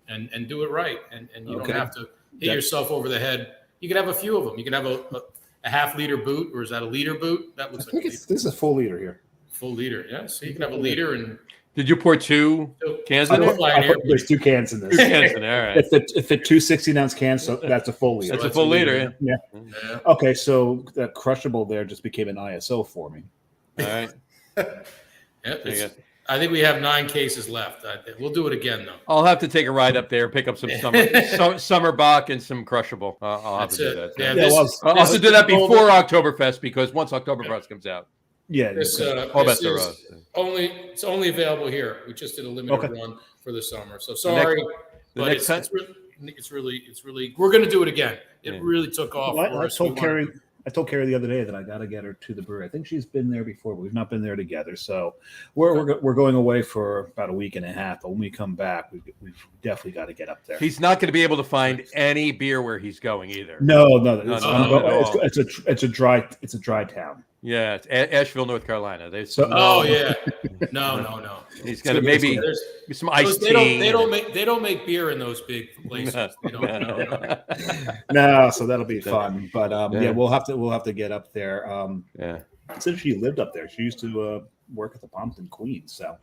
and do it right. And you don't have to hit yourself over the head. You could have a few of them. You could have a half liter boot, or is that a liter boot? That looks like this is a full liter here. Full liter, yeah. So you can have a liter and. Did you pour 2 cans in there? There's 2 cans in this. 2 cans in there. All right. If it 2 16-ounce cans, so that's a full liter. That's a full liter. Yeah. Okay, so that crushable there just became an ISO for me. All right. I think we have 9 cases left. We'll do it again though. I'll have to take a ride up there, pick up some summer Bock and some crushable. I'll have to do that. Yeah, I'll have to do that before Oktoberfest, because once Oktoberfest comes out. Yeah, it's only available here. We just did a limited run for the summer, so sorry, but it's really we're going to do it again. It really took off. Well, I told Carrie the other day that I got to get her to the brewery. I think she's been there before, but we've not been there together. So we're going away for about a week and a half. But when we come back, we've definitely got to get up there. He's not going to be able to find any beer where he's going either. No. It's a dry town. Yeah, it's Asheville, North Carolina. No. He's going to maybe some iced tea. They don't make beer in those big places. They don't. No, so that'll be fun. But we'll have to get up there. Since she lived up there, she used to work at the Pompton Queens. So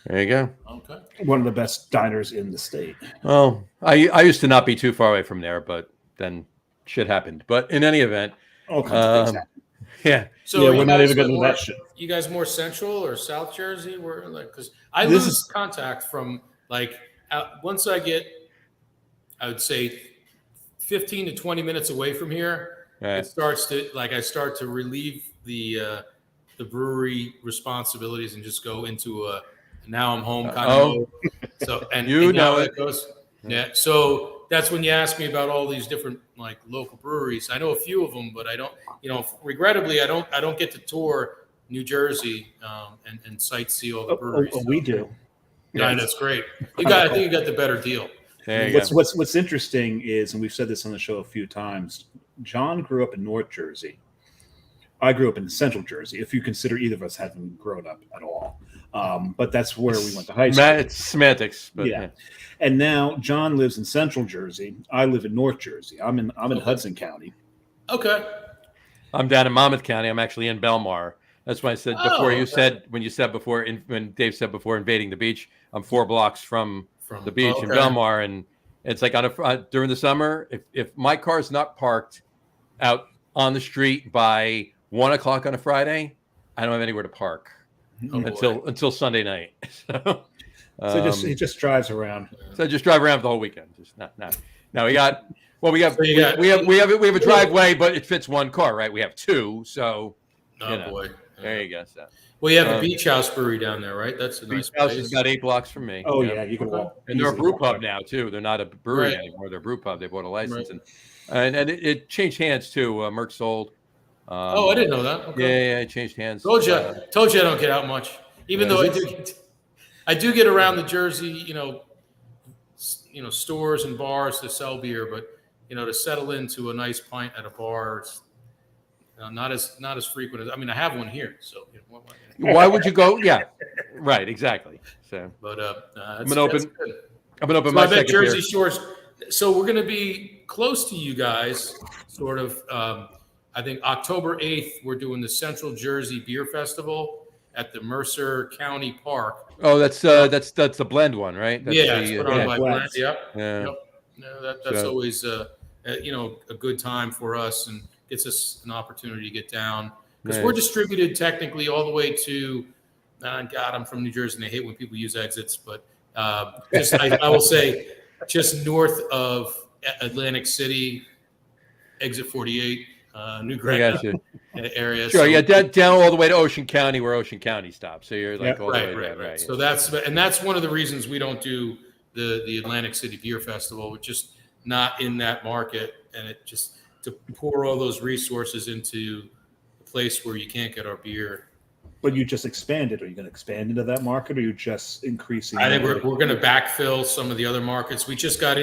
There you go. Okay. one of the best diners in the state. Well, I used to not be too far away from there, but then shit happened. But in any event, All kinds of things happen. yeah. So Yeah, are we're you not guys even going to do more- that shit. You guys more central or South Jersey? Where because I This lose is- contact from once I get, I would say, 15 to 20 minutes away from here. Right. It starts to I start to relieve the brewery responsibilities and just go into a now I'm home kind of mode. So and You and now know that goes. Yeah. So that's when you ask me about all these different local breweries. I know a few of them, but I don't. Regrettably, I don't get to tour New Jersey and sightsee all the breweries. We do. Yeah, that's great. I think you got the better deal. There you go. What's interesting is, and we've said this on the show a few times, John grew up in North Jersey. I grew up in Central Jersey, if you consider either of us having grown up at all. But that's where we went to high school. It's semantics, but Yeah. And now John lives in Central Jersey. I live in North Jersey. I'm in Hudson County. Okay. I'm down in Monmouth County. I'm actually in Belmar. That's why I said before. You okay. said when Dave said before invading the beach, I'm 4 blocks from the beach in Belmar, and it's like during the summer, if my car's not parked out on the street by 1 o'clock on a Friday, I don't have anywhere to park until Sunday night. So So he just drives around. So I just drive around for the whole weekend. Just not. Now we have a driveway, but it fits one car, right? We have 2, so Boy. there you go. So Well, you have a beach house brewery down there, right? That's a nice Beach House place. is about 8 blocks from me. Oh yeah, you can walk. And they're a easily brew walk pub there. now too. They're not a brewery Right. anymore. They're a brew pub. They bought a license, Right. and it changed hands too. Merck sold. I didn't know that. Okay. Yeah, it changed hands. Told you I don't get out much. Even though I do get around the Jersey, stores and bars to sell beer, but to settle into a nice pint at a bar, it's not as frequent as. I mean, I have one here, so. Why would you go? Yeah, right, exactly. So, But I'm gonna open So my I bet second Jersey beer. Shores. So we're going to be close to you guys, sort of. I think October 8th, we're doing the Central Jersey Beer Festival at the Mercer County Park. Oh, that's the blend one, right? That's It's put on by Brent. Yep. Yeah. Yep. No, that's always a good time for us and gets us an opportunity to get down because we're distributed technically all the way to. God, I'm from New Jersey and I hate when people use exits, but I will say just north of Atlantic City, exit 48, New Granada area. Sure, So- yeah, down all the way to Ocean County, where Ocean County stops. So you're like all the way right. down, right? So that's one of the reasons we don't do the Atlantic City Beer Festival. We're just not in that market, and it just to pour all those resources into a place where you can't get our beer. But you just expanded. Are you going to expand into that market, or are you just increasing? I think we're going to backfill some of the other markets. We just got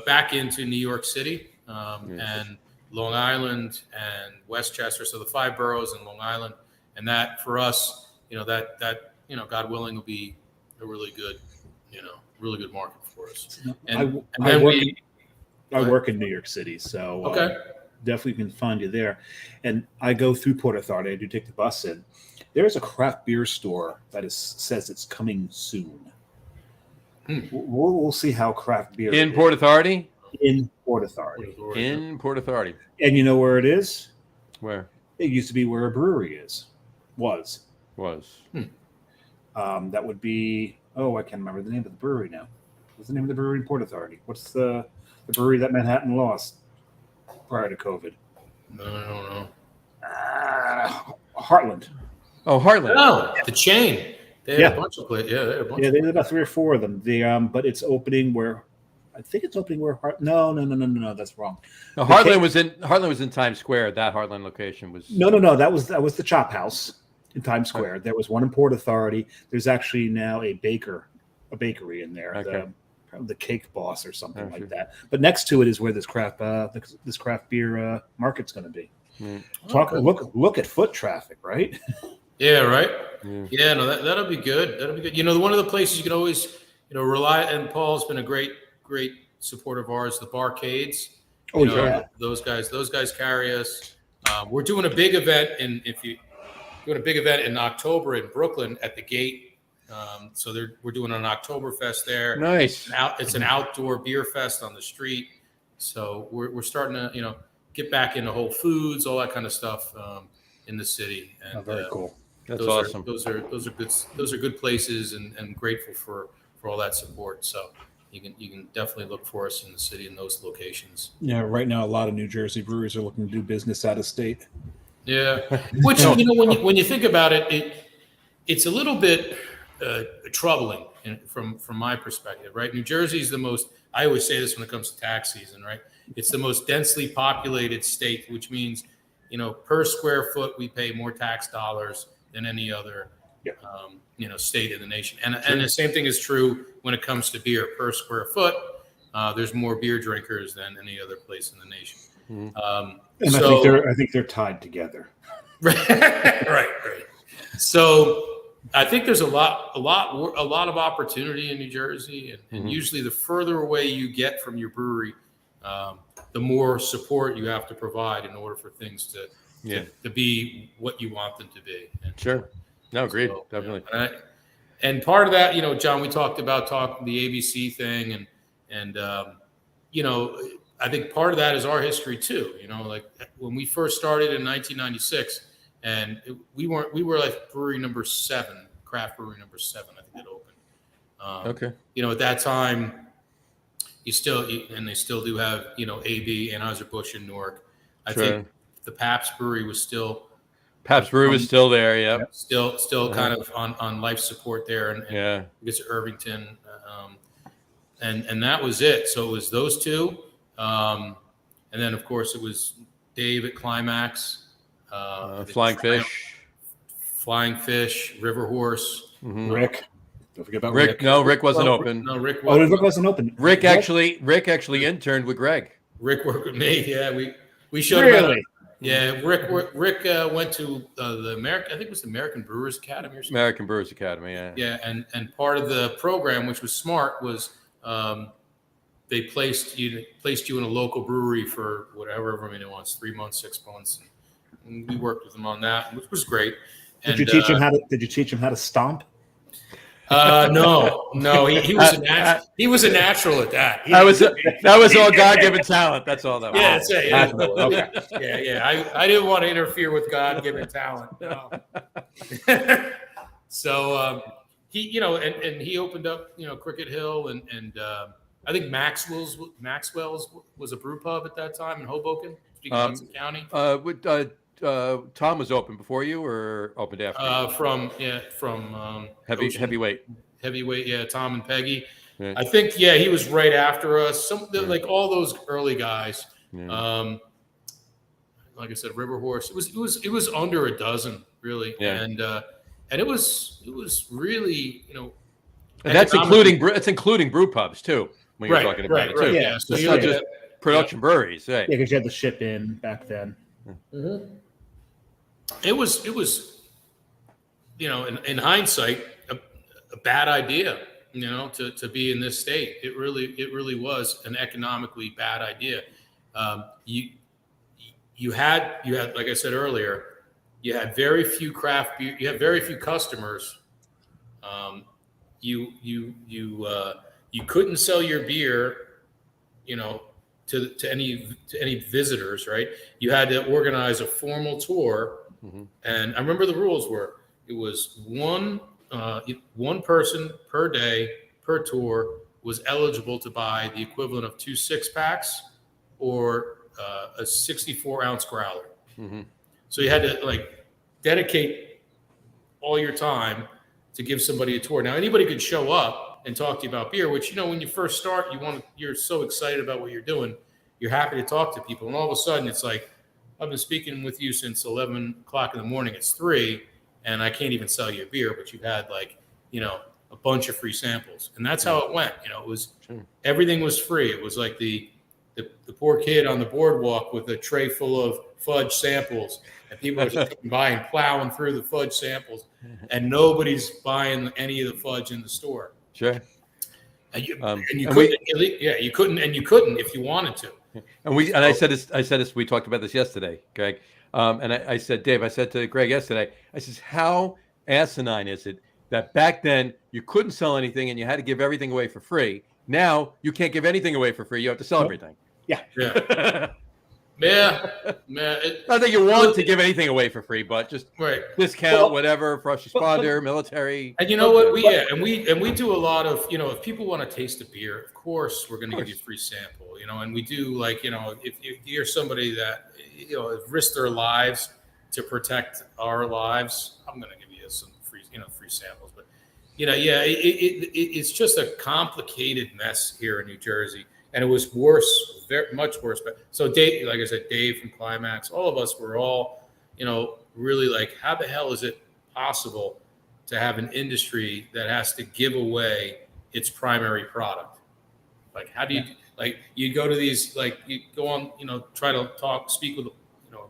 back into New York City and Long Island and Westchester, so the 5 boroughs in Long Island, and that for us, that God willing, will be a really good market for us. And I work in New York City, so definitely can find you there. And I go through Port Authority. I do take the bus in. There's a craft beer store that says it's coming soon. We'll see how craft beer in Port Authority. In Port Authority. In Port Authority. And you know where it is? Where? It used to be where a brewery was. That would be, I can't remember the name of the brewery now. What's the name of the brewery in Port Authority? What's the brewery that Manhattan lost prior to COVID? No, I don't know. Heartland. Oh, Heartland. Oh, the chain. They had a bunch of places. Yeah, they had a bunch. Yeah, they had about 3 or 4 of them. But it's opening where I think it's opening where No, that's wrong. No, Heartland was in Times Square. That Heartland location was No. That was the Chop House in Times Square. There was one in Port Authority. There's actually now a bakery in there. Okay. The Cake Boss or something like that. But next to it is where this craft beer market's going to be. Look at foot traffic, right? Yeah, right. Yeah, no, that'll be good. That'll be good. One of the places you can always, rely. And Paul's been a great supporter of ours. The Barcades. Those guys carry us. We're doing a big event, and if doing a big event in October in Brooklyn at the Gate. So we're doing an Oktoberfest there. Nice. It's an outdoor beer fest on the street. So we're starting to, get back into Whole Foods, all that kind of stuff in the city. And, very cool. That's awesome. Those are good places, and grateful for all that support. So you can definitely look for us in the city in those locations. Yeah, right now a lot of New Jersey breweries are looking to do business out of state. Yeah, which when you think about it, it's a little bit troubling from my perspective, right? New Jersey is the most. I always say this when it comes to tax season, right? It's the most densely populated state, which means, per square foot, we pay more tax dollars than any other, state in the nation. And the same thing is true when it comes to beer. Per square foot, there's more beer drinkers than any other place in the nation. And I think they're tied together. Right. So I think there's a lot of opportunity in New Jersey, and usually the further away you get from your brewery, the more support you have to provide in order for things to be what you want them to be. And, sure. No, agreed. So, definitely. And part of that, John, we talked about the ABC thing, and I think part of that is our history too. Like when we first started in 1996, and we were like brewery number 7, craft brewery number 7. I think it opened. Okay. At that time, they still do have AB, Anheuser-Busch in Newark. I think the Pabst brewery was still. Pabst brewery was still there. Yeah. Still kind of on life support there, and I guess Irvington, and that was it. So it was those two, and then of course it was Dave at Climax. Flying Fish, River Horse, Rick. Don't forget about Rick. No, Rick wasn't open. No, Rick wasn't open. Rick actually interned with Greg. Rick worked with me. Yeah, we showed really. Him. Yeah, Rick went to the American. I think it was the American Brewers Academy or something. American Brewers Academy. Yeah. Yeah, and part of the program, which was smart, was they placed you in a local brewery for whatever many months, 3 months, 6 months. And we worked with him on that, which was great. Did you teach him how to stomp? No, he was a natural at that. That was all God-given talent. That's all that was. Yeah, that's it. Okay. Yeah. I didn't want to interfere with God-given talent. No. So he, and he opened up, Cricket Hill, and I think Maxwell's was a brew pub at that time in Hoboken, Johnson County. Tom was open before you, or opened after? From heavyweight. Yeah, Tom and Peggy. Yeah. I think he was right after us. Like all those early guys. Yeah. Like I said, River Horse. It was under a dozen really, and it was really And that's including brew pubs too. When you're talking about it too. Yeah, so it's not just production breweries. Right? Yeah, because you had to ship in back then. Mm-hmm. It was in hindsight a bad idea, to be in this state. It really was an economically bad idea. You had, like I said earlier, you had very few craft beer. You had very few customers. You couldn't sell your beer, to any visitors, right? You had to organize a formal tour, and I remember the rules were it was one person per day per tour was eligible to buy the equivalent of 2 6-packs or a 64-ounce growler. So you had to dedicate all your time to give somebody a tour. Now anybody could show up and talk to you about beer, which, when you first start, you're so excited about what you're doing. You're happy to talk to people. And all of a sudden it's like, I've been speaking with you since 11 o'clock in the morning. It's 3 and I can't even sell you a beer, but you've had a bunch of free samples. And that's how it went. It was, everything was free. It was like the poor kid on the boardwalk with a tray full of fudge samples, and people are just buying, plowing through the fudge samples, and nobody's buying any of the fudge in the store. Sure. And you couldn't if you wanted to. And I said this. We talked about this yesterday, Greg. And I said, Dave, I said to Greg yesterday, I says, how asinine is it that back then you couldn't sell anything and you had to give everything away for free? Now you can't give anything away for free. You have to sell everything. Yeah. Yeah. Not that you want to give anything away for free, but just discount, whatever, first responder, military. And you know what? We do a lot of, if people want to taste a beer, of course, we're going to give you a free sample, and we do if you're somebody that, have risked their lives to protect our lives, I'm going to give you some free samples. But, it's just a complicated mess here in New Jersey. And it was worse, very much worse. But so Dave, like I said, Dave from Climax, all of us were all, really like, how the hell is it possible to have an industry that has to give away its primary product? Like, how do you, you go to these, you go on, try to speak with, a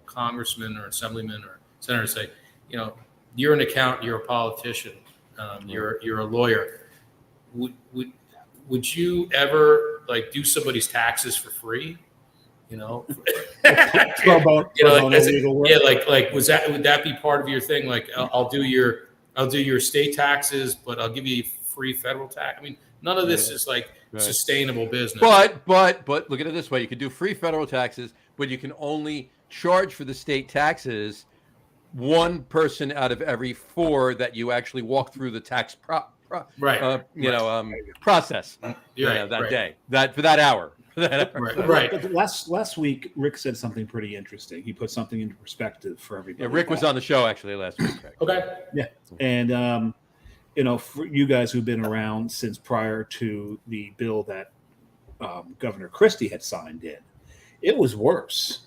congressman or assemblyman or senator and say, you're an accountant, you're a politician, you're a lawyer. Would you ever do somebody's taxes for free? Would that be part of your thing? Like, I'll do your state taxes, but I'll give you free federal tax. I mean, none of this is sustainable business. But look at it this way: you can do free federal taxes, but you can only charge for the state taxes one person out of every 4 that you actually walk through the tax process that day, for that hour. Right. But last week, Rick said something pretty interesting. He put something into perspective for everybody. Yeah, Rick was on the show actually last week. Okay. Yeah, and for you guys who've been around since prior to the bill that Governor Christie had signed in, it was worse.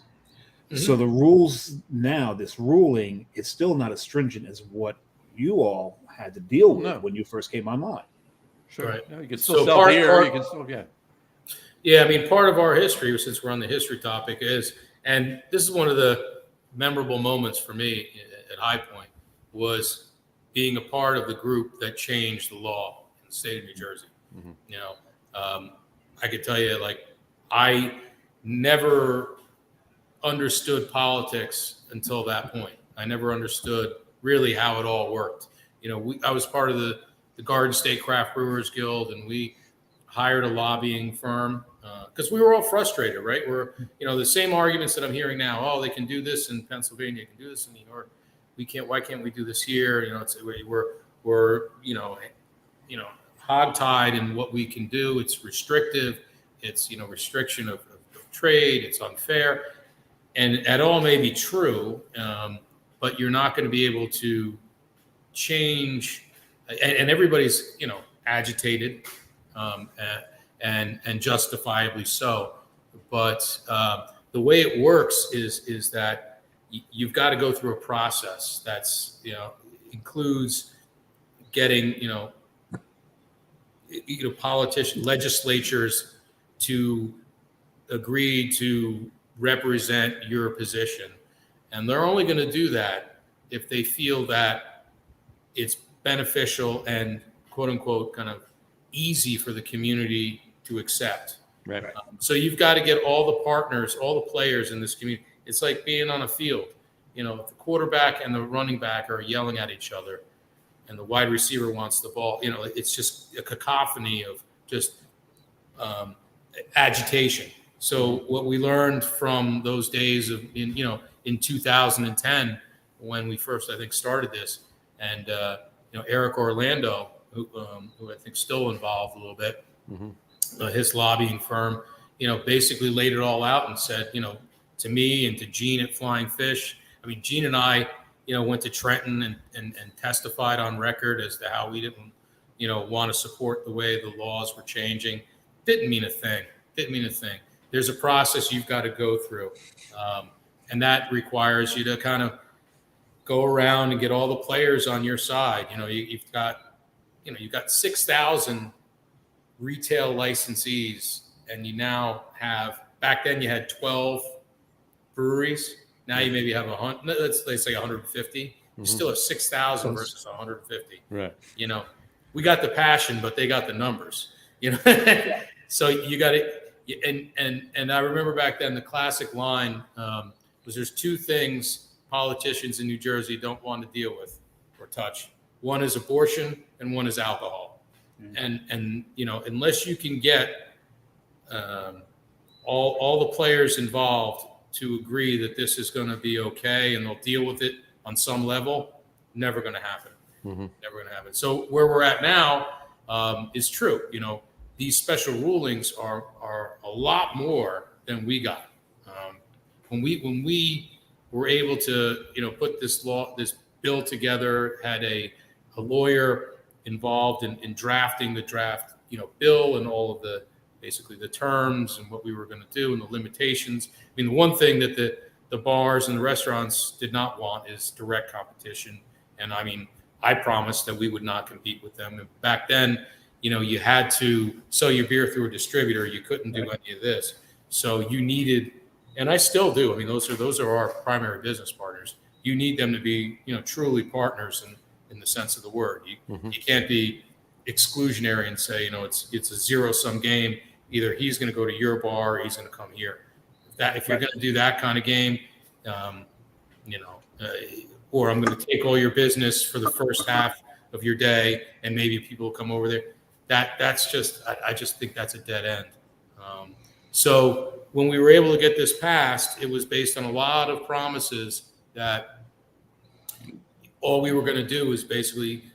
Mm-hmm. So the rules now, this ruling, is still not as stringent as what you all had to deal with when you first came online. Sure. Right. No, you can still sell beer. You can still Yeah, I mean, part of our history, since we're on the history topic, is, and this is one of the memorable moments for me at High Point, was being a part of the group that changed the law in the state of New Jersey. Mm-hmm. I could tell you, I never understood politics until that point. I never understood really how it all worked. I was part of the Garden State Craft Brewers Guild, and we hired a lobbying firm because we were all frustrated, right? We're, the same arguments that I'm hearing now. Oh, they can do this in Pennsylvania, they can do this in New York. We can't. Why can't we do this here? We're hogtied in what we can do. It's restrictive. It's restriction of trade. It's unfair, and that all may be true, but you're not going to be able to change. And everybody's agitated. And justifiably so. But the way it works is that you've got to go through a process that's includes getting politicians, legislatures to agree to represent your position, and they're only going to do that if they feel that it's beneficial and quote unquote kind of easy for the community to accept. Right. So you've got to get all the partners, all the players in this community. It's like being on a field. If the quarterback and the running back are yelling at each other and the wide receiver wants the ball, it's just a cacophony of just agitation. So what we learned from those days of in 2010, when we first, I think, started this, and Eric Orlando, who I think still involved a little bit, mm-hmm. His lobbying firm, basically laid it all out and said, to me and to Gene at Flying Fish. I mean, Gene and I, went to Trenton and testified on record as to how we didn't, want to support the way the laws were changing. Didn't mean a thing. There's a process you've got to go through. And that requires you to kind of go around and get all the players on your side. You've got 6,000 retail licensees, and you now have, back then you had 12 breweries. Now you maybe have let's say 150. Mm-hmm. You still have 6,000 versus 150. Right. We got the passion, but they got the numbers. So you And I remember back then the classic line was, "There's two things politicians in New Jersey don't want to deal with or touch. One is abortion, and one is alcohol." And unless you can get all the players involved to agree that this is going to be okay and they'll deal with it on some level, never going to happen. Never going to happen. So where we're at now is true. These special rulings are a lot more than we got. When we were able to put this bill together, had a lawyer involved in drafting the draft bill and all of basically the terms and what we were going to do and the limitations. I mean, the one thing that the bars and the restaurants did not want is direct competition. And I mean, I promised that we would not compete with them. And back then, you had to sell your beer through a distributor. You couldn't do any of this. So you needed, and I still do. I mean, those are our primary business partners. You need them to be, truly partners in the sense of the word. You can't be exclusionary and say, it's a zero-sum game. Either he's going to go to your bar or he's going to come here. If you're going to do that kind of game, or I'm going to take all your business for the first half of your day and maybe people will come over there. That's just, I just think that's a dead end. So when we were able to get this passed, it was based on a lot of promises that all we were going to do was basically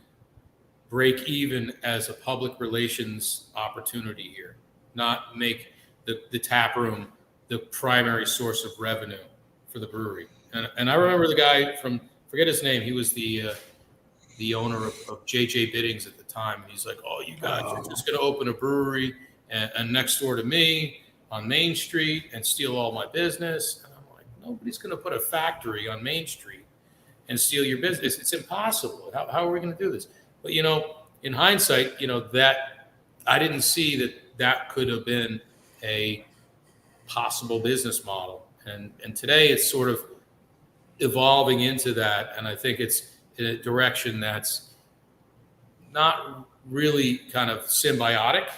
break even as a public relations opportunity here, not make the tap room the primary source of revenue for the brewery. And I remember the guy from, forget his name, he was the owner of JJ Biddings at the time. And he's like, "Oh, you guys are just going to open a brewery and next door to me on Main Street and steal all my business." And I'm like, nobody's going to put a factory on Main Street and steal your business. It's impossible. How are we going to do this? But, in hindsight, that I didn't see that could have been a possible business model. And today it's sort of evolving into that. And I think it's in a direction that's not really kind of symbiotic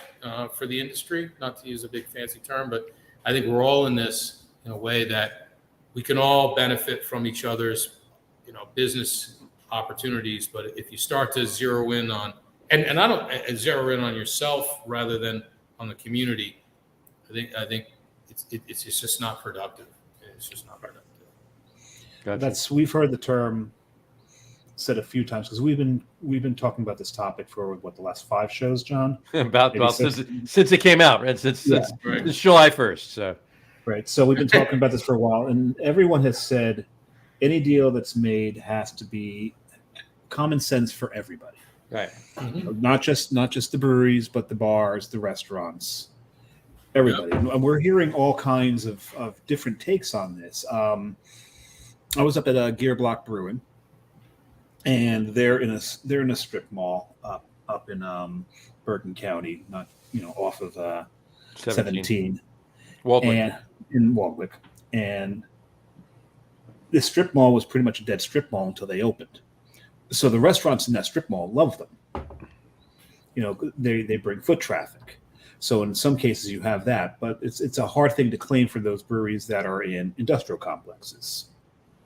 for the industry, not to use a big fancy term, but I think we're all in this in a way that we can all benefit from each other's, business opportunities. But if you start to zero in on, and I don't zero in on yourself rather than on the community, I think it's just not productive. It's just not productive. Gotcha. We've heard the term said a few times because we've been talking about this topic for the last 5 shows, John. about since it came out, right? Since July 1st. So right. So we've been talking about this for a while, and everyone has said any deal that's made has to be common sense for everybody. Right. Mm-hmm. Not just the breweries, but the bars, the restaurants, everybody. Yep. And we're hearing all kinds of different takes on this. I was up at Gear Block Brewing, and they're in a strip mall up in Bergen County, not off of 17, Waldwick. and in Waldwick. And this strip mall was pretty much a dead strip mall until they opened. So the restaurants in that strip mall love them. They bring foot traffic. So in some cases you have that, but it's a hard thing to claim for those breweries that are in industrial complexes.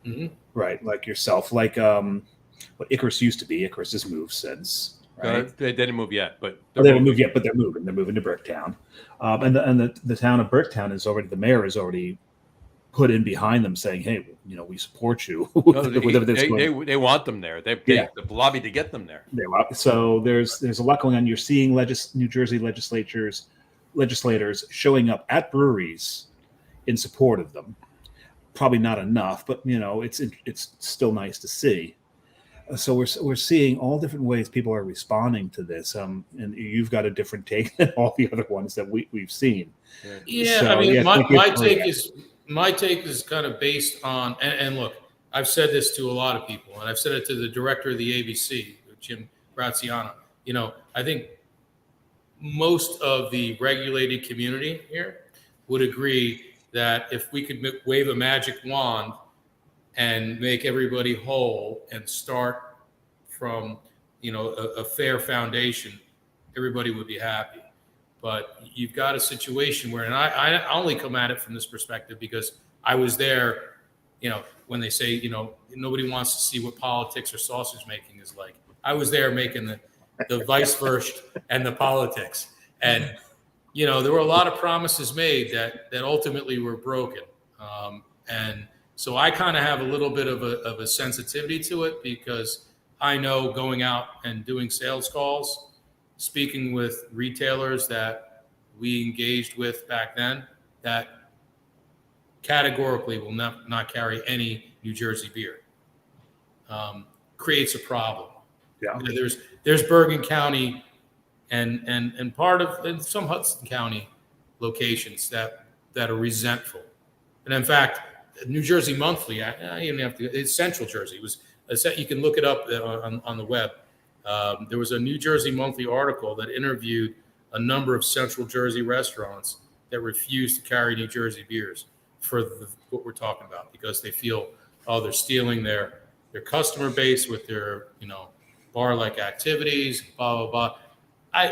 Mm-hmm. Right, like yourself, like what Icarus used to be. Icarus has moved since. Right? They didn't move yet, but they haven't moved yet. But they're moving. They're moving to Bricktown, and the town of Bricktown is already, the mayor is already put in behind them, saying, "Hey, we support you." They want them there. They've lobbied to get them there. So there's a lot going on. You're seeing New Jersey legislators showing up at breweries in support of them. Probably not enough, but it's still nice to see. So we're seeing all different ways people are responding to this, and you've got a different take than all the other ones that we've seen. Yeah, so, I mean, my take is kind of based on, and look, I've said this to a lot of people, and I've said it to the director of the ABC, Jim Graziano. I think most of the regulated community here would agree that if we could wave a magic wand and make everybody whole and start from, a fair foundation, everybody would be happy. But you've got a situation where, and I only come at it from this perspective because I was there, when they say, nobody wants to see what politics or sausage making is like. I was there making the vice versa and the politics. And, there were a lot of promises made that ultimately were broken. And so I kind of have a little bit of a sensitivity to it because I know going out and doing sales calls, speaking with retailers that we engaged with back then, that categorically will not carry any New Jersey beer. Creates a problem. Yeah. There's Bergen County and part of and some Hudson County locations that are resentful. And in fact, New Jersey Monthly, I even have to. It's Central Jersey. It was you can look it up on the web. There was a New Jersey Monthly article that interviewed a number of Central Jersey restaurants that refused to carry New Jersey beers for what we're talking about because they feel, they're stealing their customer base with their, bar-like activities, blah, blah, blah. I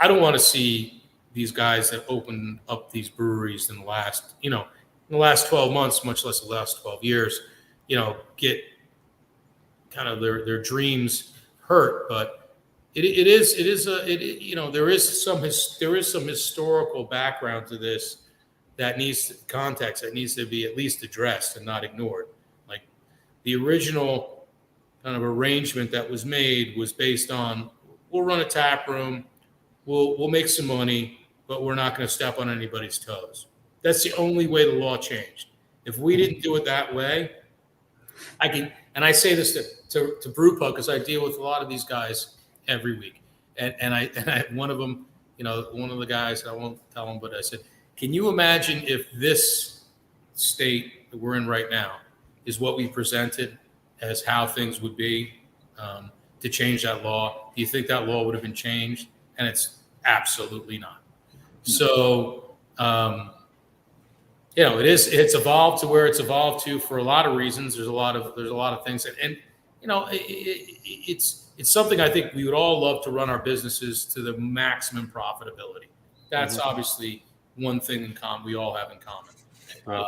don't want to see these guys that opened up these breweries in the last 12 months, much less the last 12 years, get kind of their dreams hurt. But there is some historical background to this that needs context that needs to be at least addressed and not ignored. Like the original kind of arrangement that was made was based on, we'll run a tap room, we'll make some money, but we're not going to step on anybody's toes. That's the only way the law changed. If we didn't do it that way, and I say this to Brewpub because I deal with a lot of these guys every week, and I one of them, one of the guys, I won't tell him, but I said, can you imagine if this state that we're in right now is what we presented as how things would be to change that law? Do you think that law would have been changed? And it's absolutely not. So, it's evolved to where it's evolved to for a lot of reasons. There's a lot of things, and it's something I think we would all love to run our businesses to the maximum profitability. That's obviously one thing in common we all have in common. Right.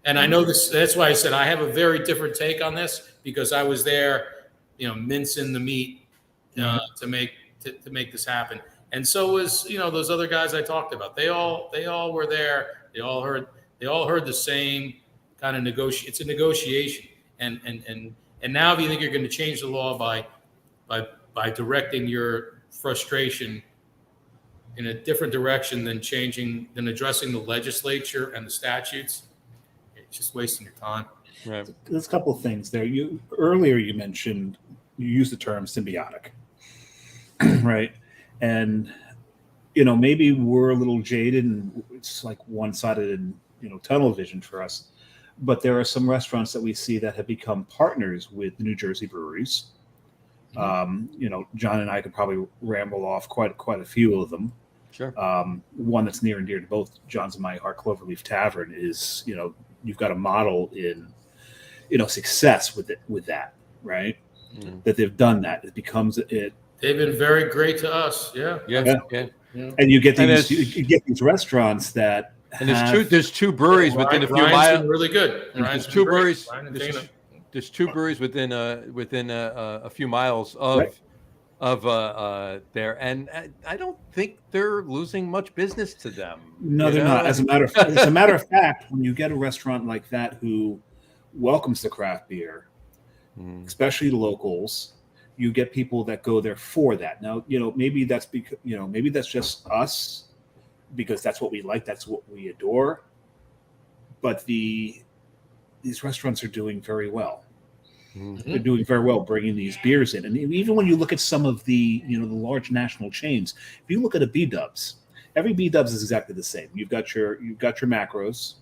And I know this. That's why I said I have a very different take on this because I was there, mincing the meat to make this happen. And so was those other guys I talked about. They all were there. They all heard the same kind of negotiation. It's a negotiation. And now if you think you're going to change the law by directing your frustration in a different direction than addressing the legislature and the statutes, it's just wasting your time. Right. There's a couple of things there. Earlier you mentioned, you used the term symbiotic, right? And maybe we're a little jaded and it's like one-sided and tunnel vision for us. But there are some restaurants that we see that have become partners with the New Jersey breweries. Mm-hmm. John and I could probably ramble off quite a few of them. Sure. One that's near and dear to both John's and my heart, Cloverleaf Tavern, is you've got a model in success with that, right? Mm-hmm. That they've done that. It becomes it. They've been very great to us. Yeah. And you get these restaurants that. And there's two breweries within a few Ryan's miles. been really good. There's two breweries. There's two breweries within a few miles of there, and I don't think they're losing much business to them. No, they're not. As a matter of fact, when you get a restaurant like that who welcomes the craft beer, especially the locals, you get people that go there for that. Now, maybe that's because maybe that's just us because that's what we like, that's what we adore. But these restaurants are doing very well. Mm-hmm. They're doing very well bringing these beers in. And even when you look at some of the the large national chains, if you look at a B-Dubs, every B-Dubs is exactly the same. You've got your macros.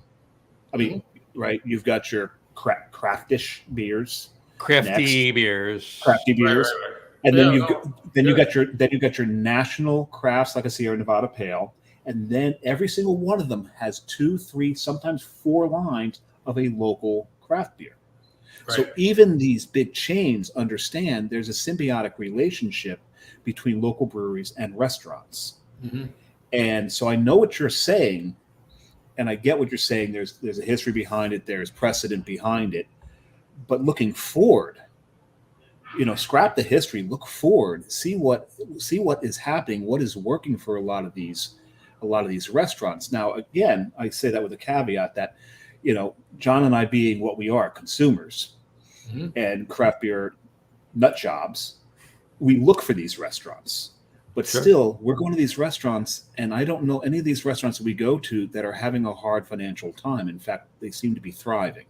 I mean, right? You've got your craftish beers. Crafty beers. Right. And then you got your national crafts like a Sierra Nevada Pale. And then every single one of them has 2, 3, sometimes 4 lines of a local craft beer. Right. So even these big chains understand there's a symbiotic relationship between local breweries and restaurants. Mm-hmm. And so I know what you're saying, and I get what you're saying. There's a history behind it. There's precedent behind it. But looking forward, scrap the history. Look forward. See what is happening. What is working for a lot of these restaurants. Now, again, I say that with a caveat that, John and I being what we are, consumers, Mm-hmm. and craft beer nut jobs, we look for these restaurants. But Sure. still, we're going to these restaurants, and I don't know any of these restaurants that we go to that are having a hard financial time. In fact, they seem to be thriving.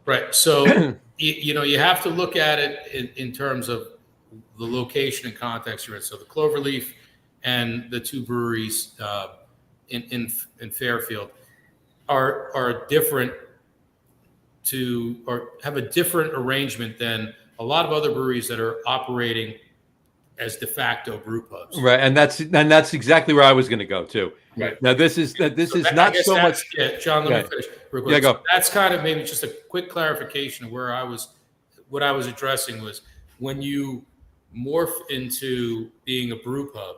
Right. So, you have to look at it in terms of the location and context you're in. So the Cloverleaf and the two breweries in Fairfield are different or have a different arrangement than a lot of other breweries that are operating as de facto brew pubs. Right, and that's exactly where I was going to go too. Right. Now this is not so much. Yeah, John, let me finish real quick. Yeah, go. So that's kind of maybe just a quick clarification of what I was addressing was when you morph into being a brew pub,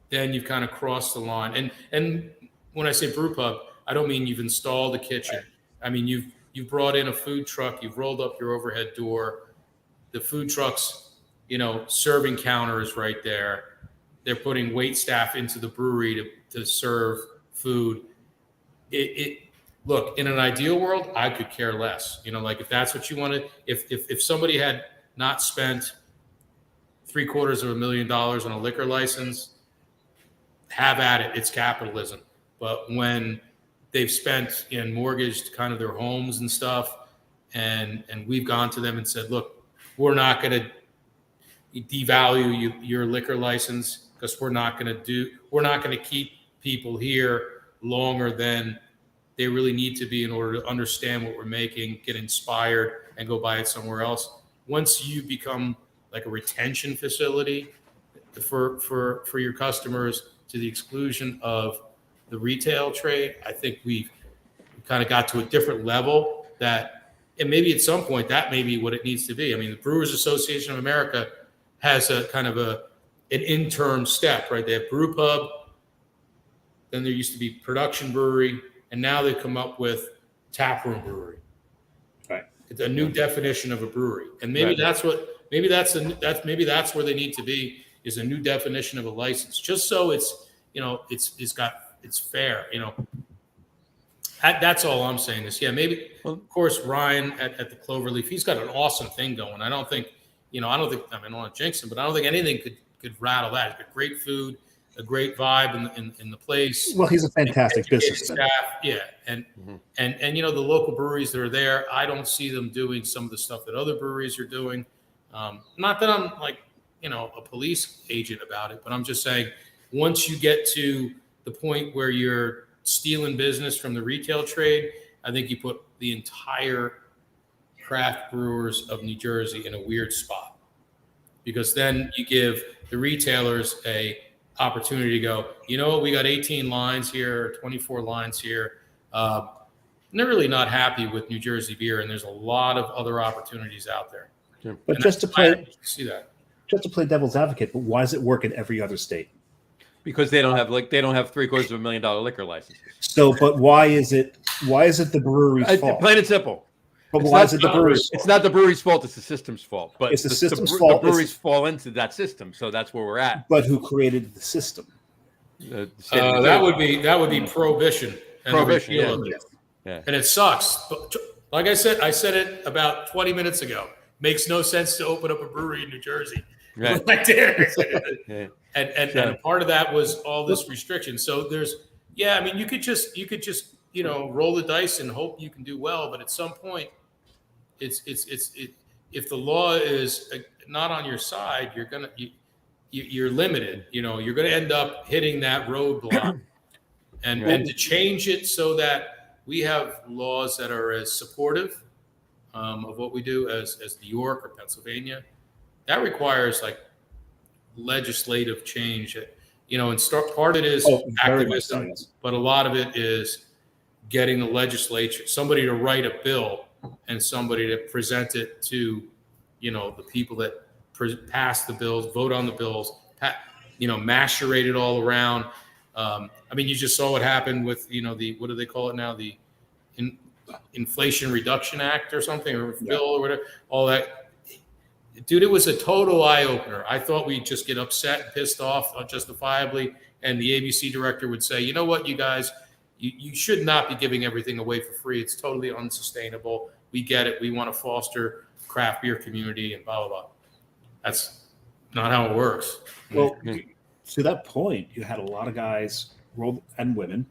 then you've kind of crossed the line. And when I say brew pub, I don't mean you've installed a kitchen. I mean you've brought in a food truck, you've rolled up your overhead door, the food truck's serving counter is right there. They're putting wait staff into the brewery to serve food. Look, in an ideal world, I could care less. Like if that's what you wanted, if somebody had not spent $750,000 on a liquor license, have at it. It's capitalism. But when they've spent and mortgaged kind of their homes and stuff, and we've gone to them and said, look, we're not going to devalue your liquor license because we're not going to keep people here longer than they really need to be in order to understand what we're making, get inspired, and go buy it somewhere else. Once you become like a retention facility for your customers to the exclusion of the retail trade, I think we've kind of got to a different level and maybe at some point that may be what it needs to be. I mean, the Brewers Association of America has a kind of an interim step, right? They have brew pub, then there used to be production brewery, and now they come up with taproom brewery. Right. It's a new definition of a brewery, and maybe that's where they need to be, is a new definition of a license, just so it's fair. That's all I'm saying is, maybe, of course, Ryan at the Cloverleaf, he's got an awesome thing going. I don't want to jinx him, but I don't think anything could rattle that. He's got great food, a great vibe in the place. Well, he's a fantastic businessman. Staff, yeah, and the local breweries that are there, I don't see them doing some of the stuff that other breweries are doing. Not that I'm like a police agent about it, but I'm just saying once you get to the point where you're stealing business from the retail trade, I think you put the entire craft brewers of New Jersey in a weird spot, because then you give the retailers a opportunity to go, we got 18 lines here, 24 lines here. They're really not happy with New Jersey beer, and there's a lot of other opportunities out there. Sure. But And just to play devil's advocate, but why does it work in every other state? Because they don't have $750,000 liquor licenses. So, but why is it the brewery's fault? Plain and simple. But why is it the brewery's fault? It's not the brewery's fault. It's the system's fault. But it's the system's fault. The breweries fall into that system, so that's where we're at. But who created the system? that would be prohibition. Prohibition, yeah. And it sucks. But like I said it about 20 minutes ago. Makes no sense to open up a brewery in New Jersey. Right. I did. Yeah. And a part of that was all this restriction. So you could just roll the dice and hope you can do well. But at some point, if the law is not on your side, you're limited. You're gonna end up hitting that roadblock. And to change it so that we have laws that are as supportive of what we do as New York or Pennsylvania, that requires like legislative change. And part of it is activism, but a lot of it is getting the legislature, somebody to write a bill and somebody to present it to, the people that pass the bills, vote on the bills, macerated all around. I mean, you just saw what happened with, what do they call it now? The Inflation Reduction Act or something, or bill or whatever, all that. Dude, it was a total eye opener. I thought we'd just get upset and pissed off justifiably. And the ABC director would say, you know what, you guys, you should not be giving everything away for free. It's totally unsustainable. We get it. We want to foster craft beer community and blah, blah, blah. That's not how it works. Well, to that point, you had a lot of guys and women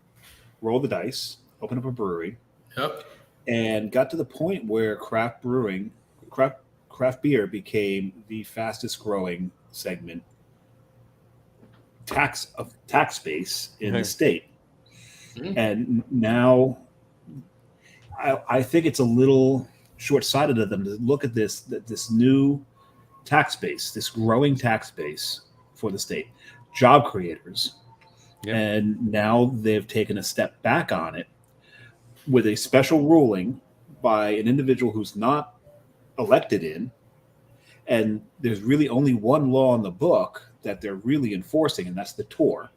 roll the dice, open up a brewery, and got to the point where craft beer became the fastest growing segment tax base in the state. And now I think it's a little short-sighted of them to look at this new tax base, this growing tax base for the state, job creators. And now they've taken a step back on it with a special ruling by an individual who's not elected in. And there's really only one law in the book that they're really enforcing, and that's the tour.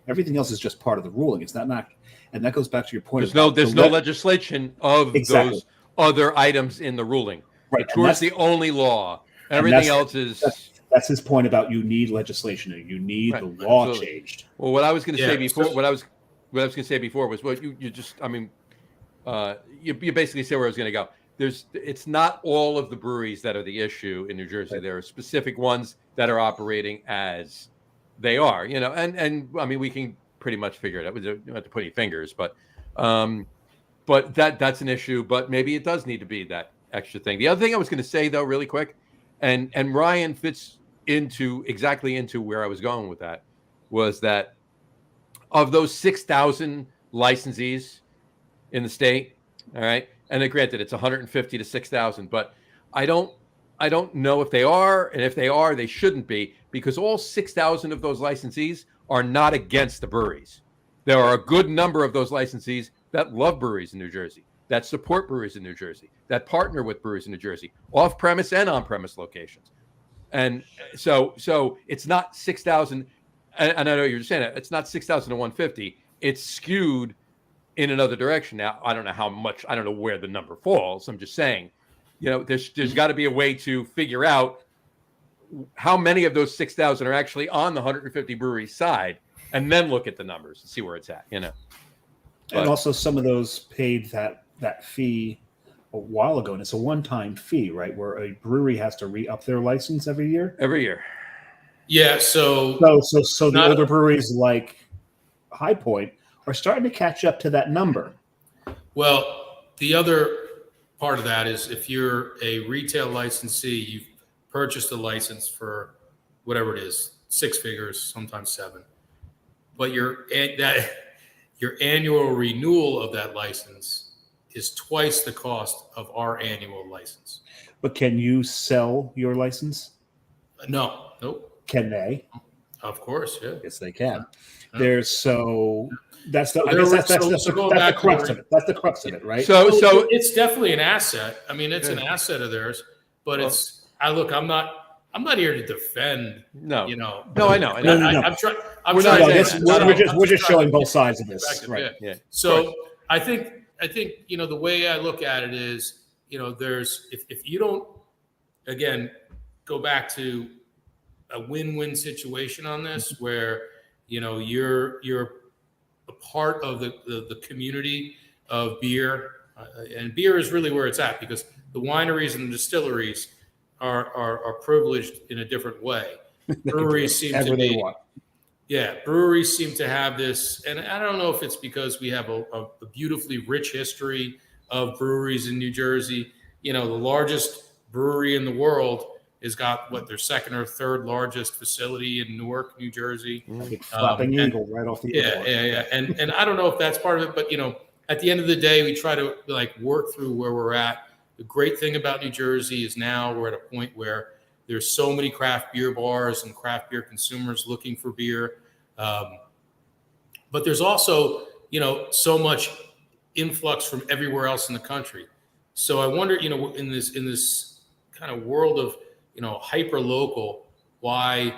Everything else is just part of the ruling. It's not, and that goes back to your point. There's no legislation of those other items in the ruling. Right. The tour is the only law. Everything else is. That's his point about you need legislation. You need the law changed. Well, what I was going to say before, what I was going to say before was, well, you just, I mean, you basically say where I was going to go. It's not all of the breweries that are the issue in New Jersey. Right. There are specific ones that are operating as they are, and I mean, we can pretty much figure it out. We don't have to put any fingers, but that's an issue. But maybe it does need to be that extra thing. The other thing I was going to say, though, really quick, and Ryan fits exactly into where I was going with that, was that of those 6,000 licensees in the state, all right, and then granted it's 150 to 6,000, but I don't know if they are, and if they are, they shouldn't be, because all 6,000 of those licensees are not against the breweries. There are a good number of those licensees that love breweries in New Jersey, that support breweries in New Jersey, that partner with breweries in New Jersey, off-premise and on-premise locations. And so it's not 6,000, and I know you're saying it, it's not 6,000 to 150. It's skewed in another direction. Now, I don't know how much, I don't know where the number falls. I'm just saying, there's got to be a way to figure out how many of those 6,000 are actually on the 150 brewery side, and then look at the numbers and see where it's at, But, and also some of those paid that fee a while ago, and it's a one-time fee, right? Where a brewery has to re-up their license every year. Yeah. So the older breweries like High Point are starting to catch up to that number. Well, the other part of that is if you're a retail licensee, you've purchased a license for whatever it is, 6 figures, sometimes 7, but your annual renewal of that license is twice the cost of our annual license. But can you sell your license? No. Nope. Can they? Of course, yeah. Yes, they can. That's the crux of it. That's the crux of it, right? So it's definitely an asset. I mean, it's an asset of theirs, but I'm not here to defend. No, No, I know. We're just showing both sides of this, right? Yeah. So I think the way I look at it is, there's if you don't, again, go back to a win-win situation on this, where you're a part of the community of beer, and beer is really where it's at, because the wineries and the distilleries are privileged in a different way. Breweries seem to be, breweries seem to have this, and I don't know if it's because we have a beautifully rich history of breweries in New Jersey. The largest brewery in the world has got their second or third largest facility in Newark, New Jersey. Flapping Eagle right off the airport. Yeah. And I don't know if that's part of it, but at the end of the day, we try to work through where we're at. The great thing about New Jersey is now we're at a point where there's so many craft beer bars and craft beer consumers looking for beer. But there's also, so much influx from everywhere else in the country. So I wonder, in this kind of world of, hyper local, why,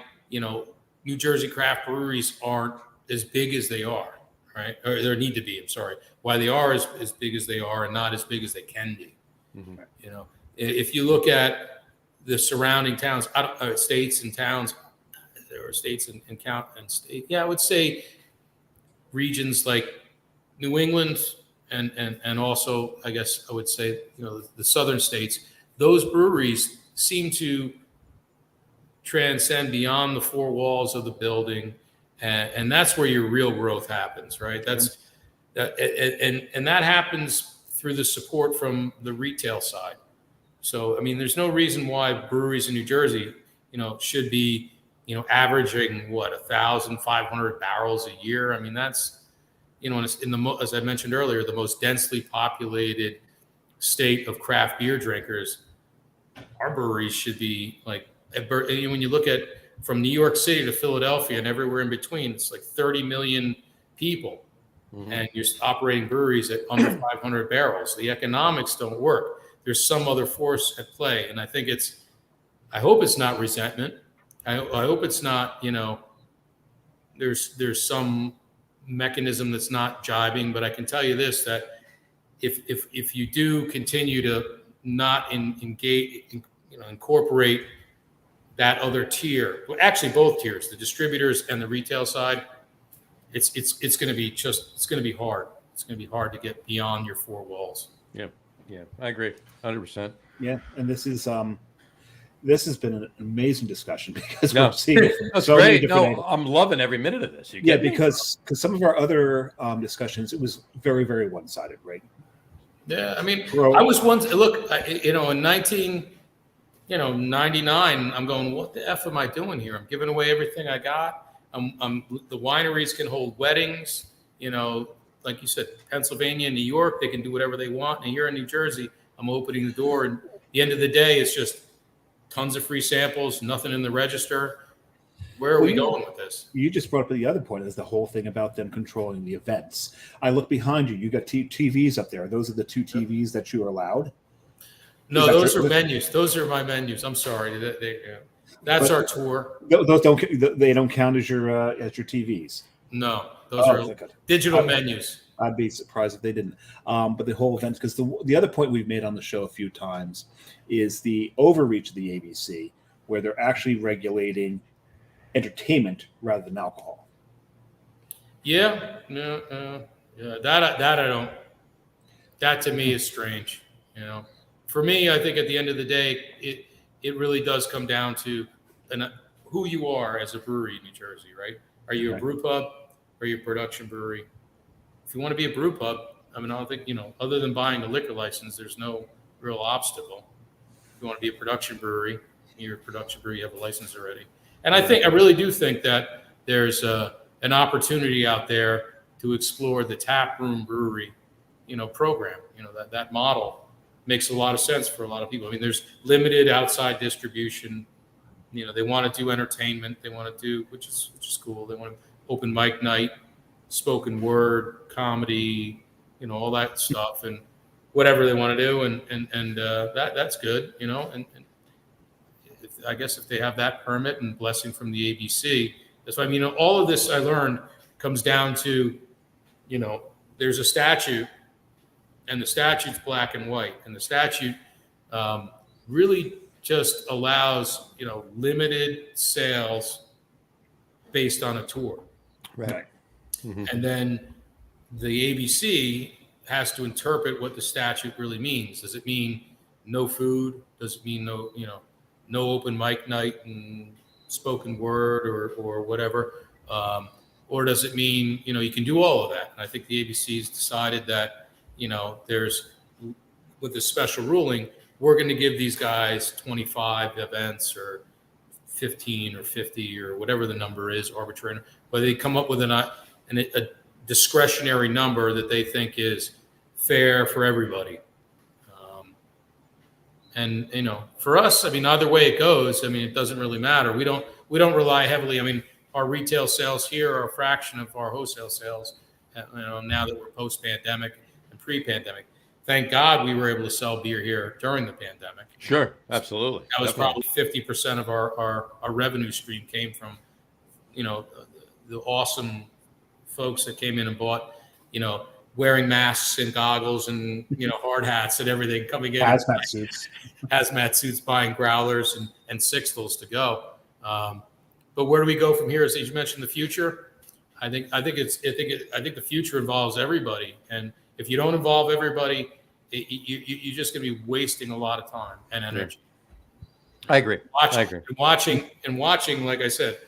New Jersey craft breweries aren't as big as they are, right? Or they need to be, I'm sorry. Why they are as big as they are and not as big as they can be. Mhm. You know, if you look at the surrounding towns, states and towns, there are states and state. Yeah, I would say regions like New England and also, I guess I would say, the southern states, those breweries seem to transcend beyond the four walls of the building. And that's where your real growth happens, right? That happens through the support from the retail side. So, I mean, there's no reason why breweries in New Jersey, should be, averaging 1,500 barrels a year. I mean, that's, as I mentioned earlier, the most densely populated state of craft beer drinkers. Our breweries should be like, when you look at from New York City to Philadelphia and everywhere in between, it's like 30 million people. Mm-hmm. And you're operating breweries at under 500 barrels. The economics don't work. There's some other force at play. And I think I hope it's not resentment. I hope it's not, there's some mechanism that's not jibing, but I can tell you this, that if you do continue to not engage, incorporate that other tier, well, actually both tiers, the distributors and the retail side, it's going to be hard. It's going to be hard to get beyond your four walls. Yeah, I agree, 100%. Yeah, and this has been an amazing discussion because we're seeing it from that's so great. many different angles. I'm loving every minute of this. Because some of our other discussions, it was very, very one-sided, right? Yeah, I mean, I was once in 1999. I'm going, what the F am I doing here? I'm giving away everything I got. The wineries can hold weddings. Like you said, Pennsylvania, New York, they can do whatever they want. And here in New Jersey, I'm opening the door. And at the end of the day, it's just tons of free samples, nothing in the register. Where are we going with this? You just brought up the other point, is the whole thing about them controlling the events. I look behind you. You got TVs up there. Those are the two TVs that you are allowed? No, those are menus. Those are my menus. I'm sorry. That's our tour. Those don't count as your TVs. No, those are digital menus. I'd be surprised if they didn't. But the whole event, because the other point we've made on the show a few times is the overreach of the ABC, where they're actually regulating entertainment rather than alcohol. Yeah, that I don't. That to me is strange. For me, I think at the end of the day, it really does come down to who you are as a brewery in New Jersey, right? Are you a brew pub? Or are you a production brewery? If you want to be a brew pub, I mean, I don't think, other than buying a liquor license, there's no real obstacle. If you want to be a production brewery, you're a production brewery, you have a license already. And I really do think that there's an opportunity out there to explore the tap room brewery, program. That model makes a lot of sense for a lot of people. I mean, there's limited outside distribution. They want to do entertainment. They want to do, which is cool. They want to open mic night, spoken word, comedy, all that stuff, and whatever they want to do, and that's good, and I guess if they have that permit and blessing from the ABC, that's why all of this I learned comes down to, there's a statute, and the statute's black and white, and the statute really just allows limited sales based on a tour. Right. Mm-hmm. And then the ABC has to interpret what the statute really means. Does it mean no food? Does it mean no open mic night and spoken word or whatever? Or does it mean, you can do all of that? And I think the ABC has decided that, there's, with this special ruling, we're going to give these guys 25 events or 15 or 50 or whatever the number is, arbitrary, but they come up with a discretionary number that they think is fair for everybody. And for us, I mean, either way it goes, I mean, it doesn't really matter. We don't rely heavily. I mean, our retail sales here are a fraction of our wholesale sales. Now that we're post-pandemic and pre-pandemic. Thank God we were able to sell beer here during the pandemic. Sure, absolutely. That was probably 50% of our revenue stream came from, the awesome folks that came in and bought, wearing masks and goggles and, hard hats and everything coming in. Hazmat suits, buying growlers and sixtels to go. But where do we go from here? As you mentioned, the future. I think the future involves everybody, and if you don't involve everybody, you're just going to be wasting a lot of time and energy. I agree. Watching, like I said,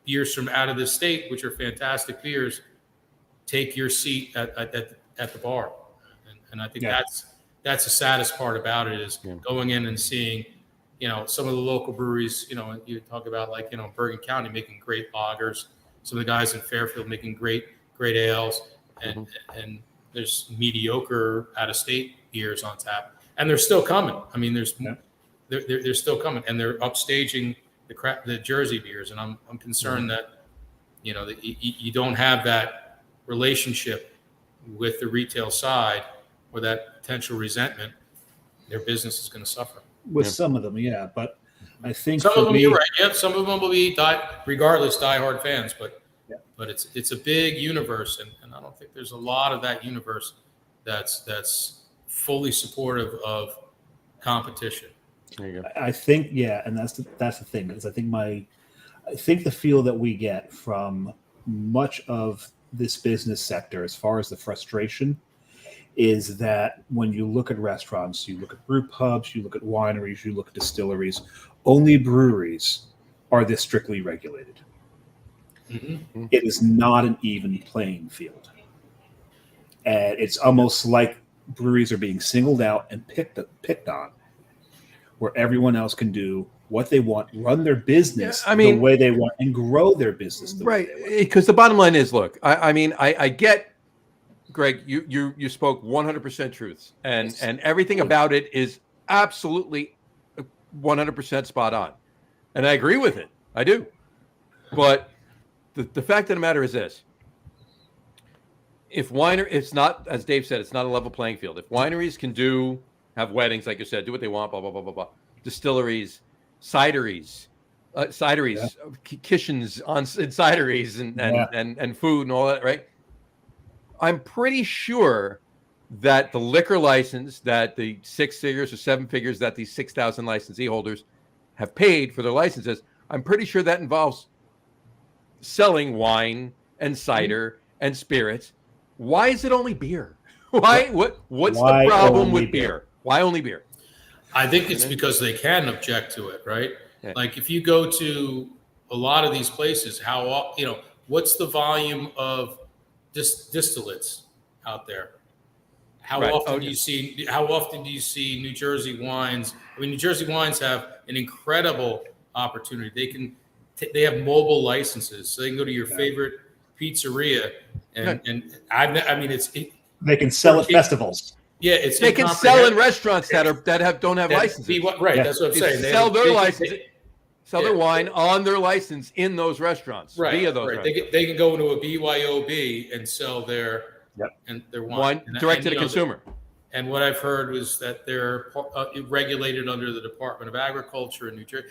beers from out of the state, which are fantastic beers, take your seat at the bar, and I think that's the saddest part about it is going in and seeing, some of the local breweries, you talk about like, Bergen County making great lagers, some of the guys in Fairfield making great ales, and there's mediocre out of state beers on tap, and they're still coming. I mean, they're still coming, and they're upstaging the Jersey beers, and I'm concerned that that you don't have that relationship with the retail side, or that potential resentment. Their business is going to suffer. With some of them, but I think some of them, you're right. Yep, some of them will be diehard fans, but it's a big universe, and I don't think there's a lot of that universe that's fully supportive of competition. There you go. I think, and that's the thing, is I think the feel that we get from much of this business sector, as far as the frustration, is that when you look at restaurants, you look at brew pubs, you look at wineries, you look at distilleries, only breweries are this strictly regulated. Mm-hmm. It is not an even playing field. And it's almost like breweries are being singled out and picked on, where everyone else can do what they want, run their business the way they want, and grow their business the way they want. Because the bottom line is, look, I get, Greg, you spoke 100% truths, and everything about it is absolutely 100% spot on, and I agree with it. I do, but the fact of the matter is this: it's not, as Dave said, it's not a level playing field. If wineries can have weddings, like you said, do what they want, blah blah blah blah blah. Distilleries, cideries, kitchens in cideries, and food and all that, right? I'm pretty sure that the liquor license that the 6 figures or 7 figures that these 6,000 licensee holders have paid for their licenses, I'm pretty sure that involves selling wine and cider and spirits. Why is it only beer? What's the problem with beer? Why only beer? I think it's because they can object to it, right? Yeah. Like if you go to a lot of these places, what's the volume of distillates out there? How often do you see New Jersey wines? I mean, New Jersey wines have an incredible opportunity. They have mobile licenses, so they can go to your favorite pizzeria and they can sell at festivals. Yeah, they can sell in restaurants that don't have licenses. Right, that's what I'm saying. Sell their license. Sell their wine on their license in those restaurants, via those restaurants. They can go into a BYOB and sell their wine direct to the consumer. And what I've heard was that they're regulated under the Department of Agriculture in New Jersey.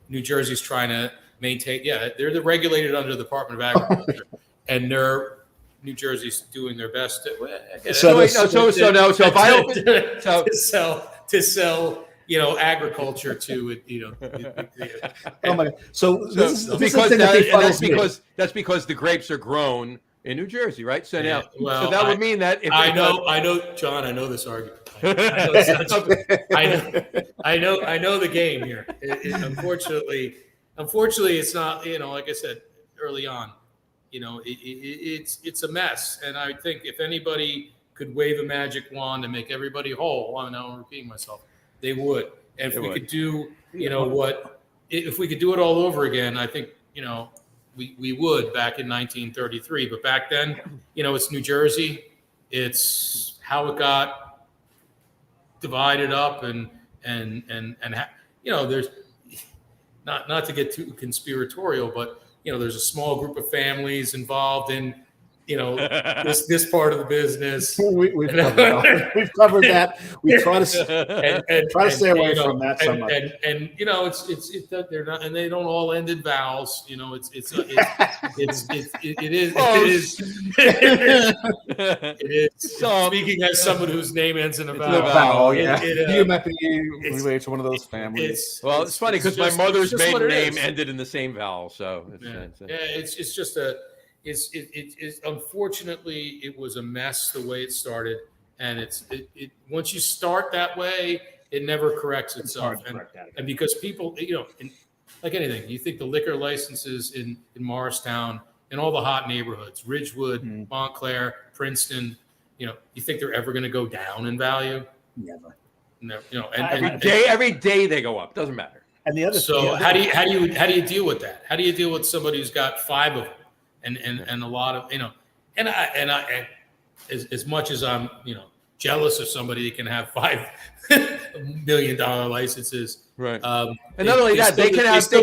New Jersey's trying to maintain. Yeah, they're regulated under the Department of Agriculture, and New Jersey's doing their best to sell agriculture to oh my God. That's because the grapes are grown in New Jersey, right? So now, so that would mean that I know, John. I know this argument. I know the game here. Unfortunately, it's not. Like I said early on, it's a mess. And I think if anybody could wave a magic wand and make everybody whole, I know I'm repeating myself, they would. And if we could do, if we could do it all over again, I think, we would back in 1933. But back then, it's New Jersey. It's how it got divided up and there's not to get too conspiratorial, but there's a small group of families involved in this part of the business. We've covered that. We try to stay away from that so much. And they're not, and they don't all end in vowels. It is. Speaking as someone whose name ends in a vowel. You might be related to one of those families. It's funny because my mother's maiden name ended in the same vowel. So it's just a. It's unfortunately it was a mess the way it started, and it once you start that way, it never corrects itself. And because people, like anything, you think the liquor licenses in Morristown and all the hot neighborhoods, Ridgewood, Montclair, Princeton, you think they're ever going to go down in value? Never. No, every day they go up. Doesn't matter. And the other. So how do you deal with that? How do you deal with somebody who's got 5 of them? And a lot of and I as much as I'm jealous of somebody that can have $5 million licenses, right? And not only that, they still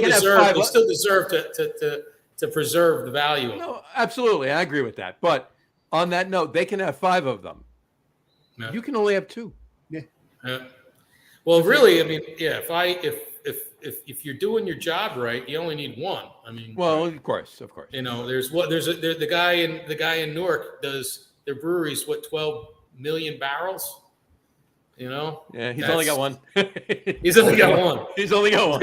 deserve to preserve the value. No, absolutely, I agree with that. But on that note, they can have 5 of them. Yeah. You can only have 2. Yeah. Well, really, I mean, yeah. If you're doing your job right, you only need 1. I mean, well, of course. The guy in Newark does their breweries 12 million barrels. Yeah, he's only got 1. He's only got 1. He's only got 1.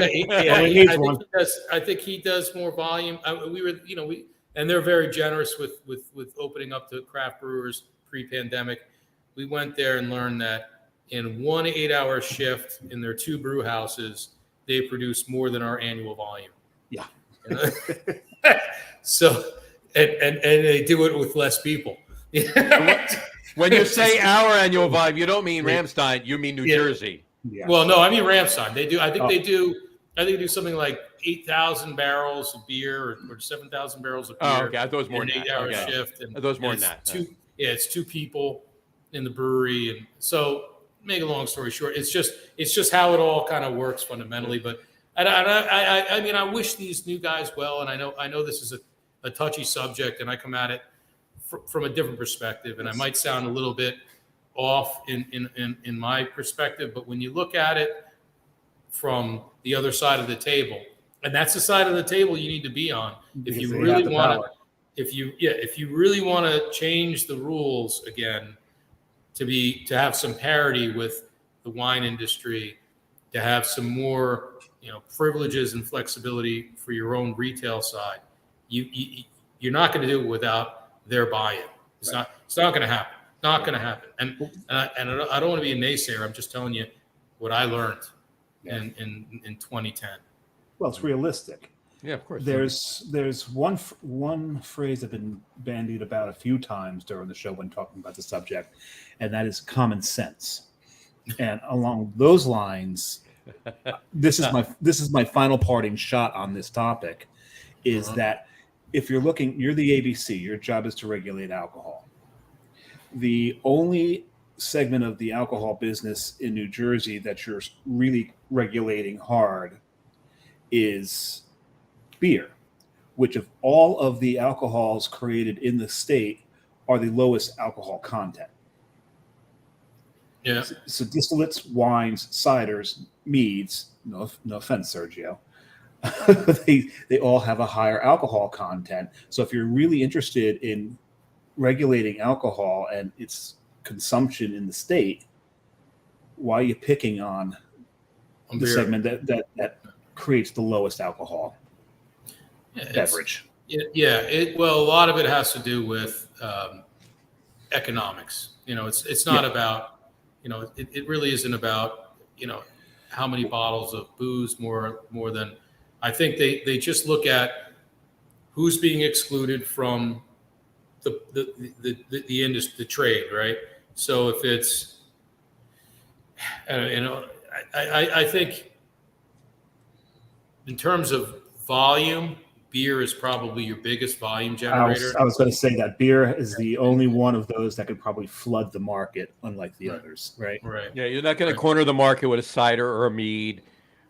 I think he does more volume. And they're very generous with opening up to craft brewers pre-pandemic. We went there and learned that in 1 8-hour shift in their 2 brew houses, they produce more than our annual volume. Yeah. So, and they do it with less people. When you say our annual volume, you don't mean Ramstein, you mean New Jersey. Yeah. Well, no, I mean Ramstein. They do. I think they do something like 8,000 barrels of beer or 7,000 barrels of beer. Oh, okay. I thought it was more than than an 8-hour shift. I thought it was more than that. It's 2 people in the brewery, and so. Make a long story short, it's just how it all kind of works fundamentally. But I mean, I wish these new guys well, and I know this is a touchy subject, and I come at it from a different perspective, and I might sound a little bit off in my perspective, but when you look at it from the other side of the table, and that's the side of the table you need to be on if you really want to change the rules again. To have some parity with the wine industry, to have some more, privileges and flexibility for your own retail side, you're not going to do it without their buy-in. It's not going to happen. Not going to happen. And I don't want to be a naysayer. I'm just telling you what I learned in 2010. Well, it's realistic. Yeah, of course. There's one phrase I've been bandied about a few times during the show when talking about the subject, and that is common sense. And along those lines, this is my final parting shot on this topic, is that if you're the ABC, your job is to regulate alcohol. The only segment of the alcohol business in New Jersey that you're really regulating hard is beer, which of all of the alcohols created in the state are the lowest alcohol content. Yeah. So distillates, wines, ciders, meads, no offense, Sergio, they all have a higher alcohol content. So if you're really interested in regulating alcohol and its consumption in the state, why are you picking on the segment that creates the lowest alcohol beverage? Well, a lot of it has to do with economics. It's not about, it really isn't about, how many bottles of booze more than, I think they just look at who's being excluded from the industry, the trade, right? So if it's, I think in terms of volume, beer is probably your biggest volume generator. I was going to say that beer is the only one of those that could probably flood the market, unlike the others, right? Right. Yeah, you're not going to corner the market with a cider or a mead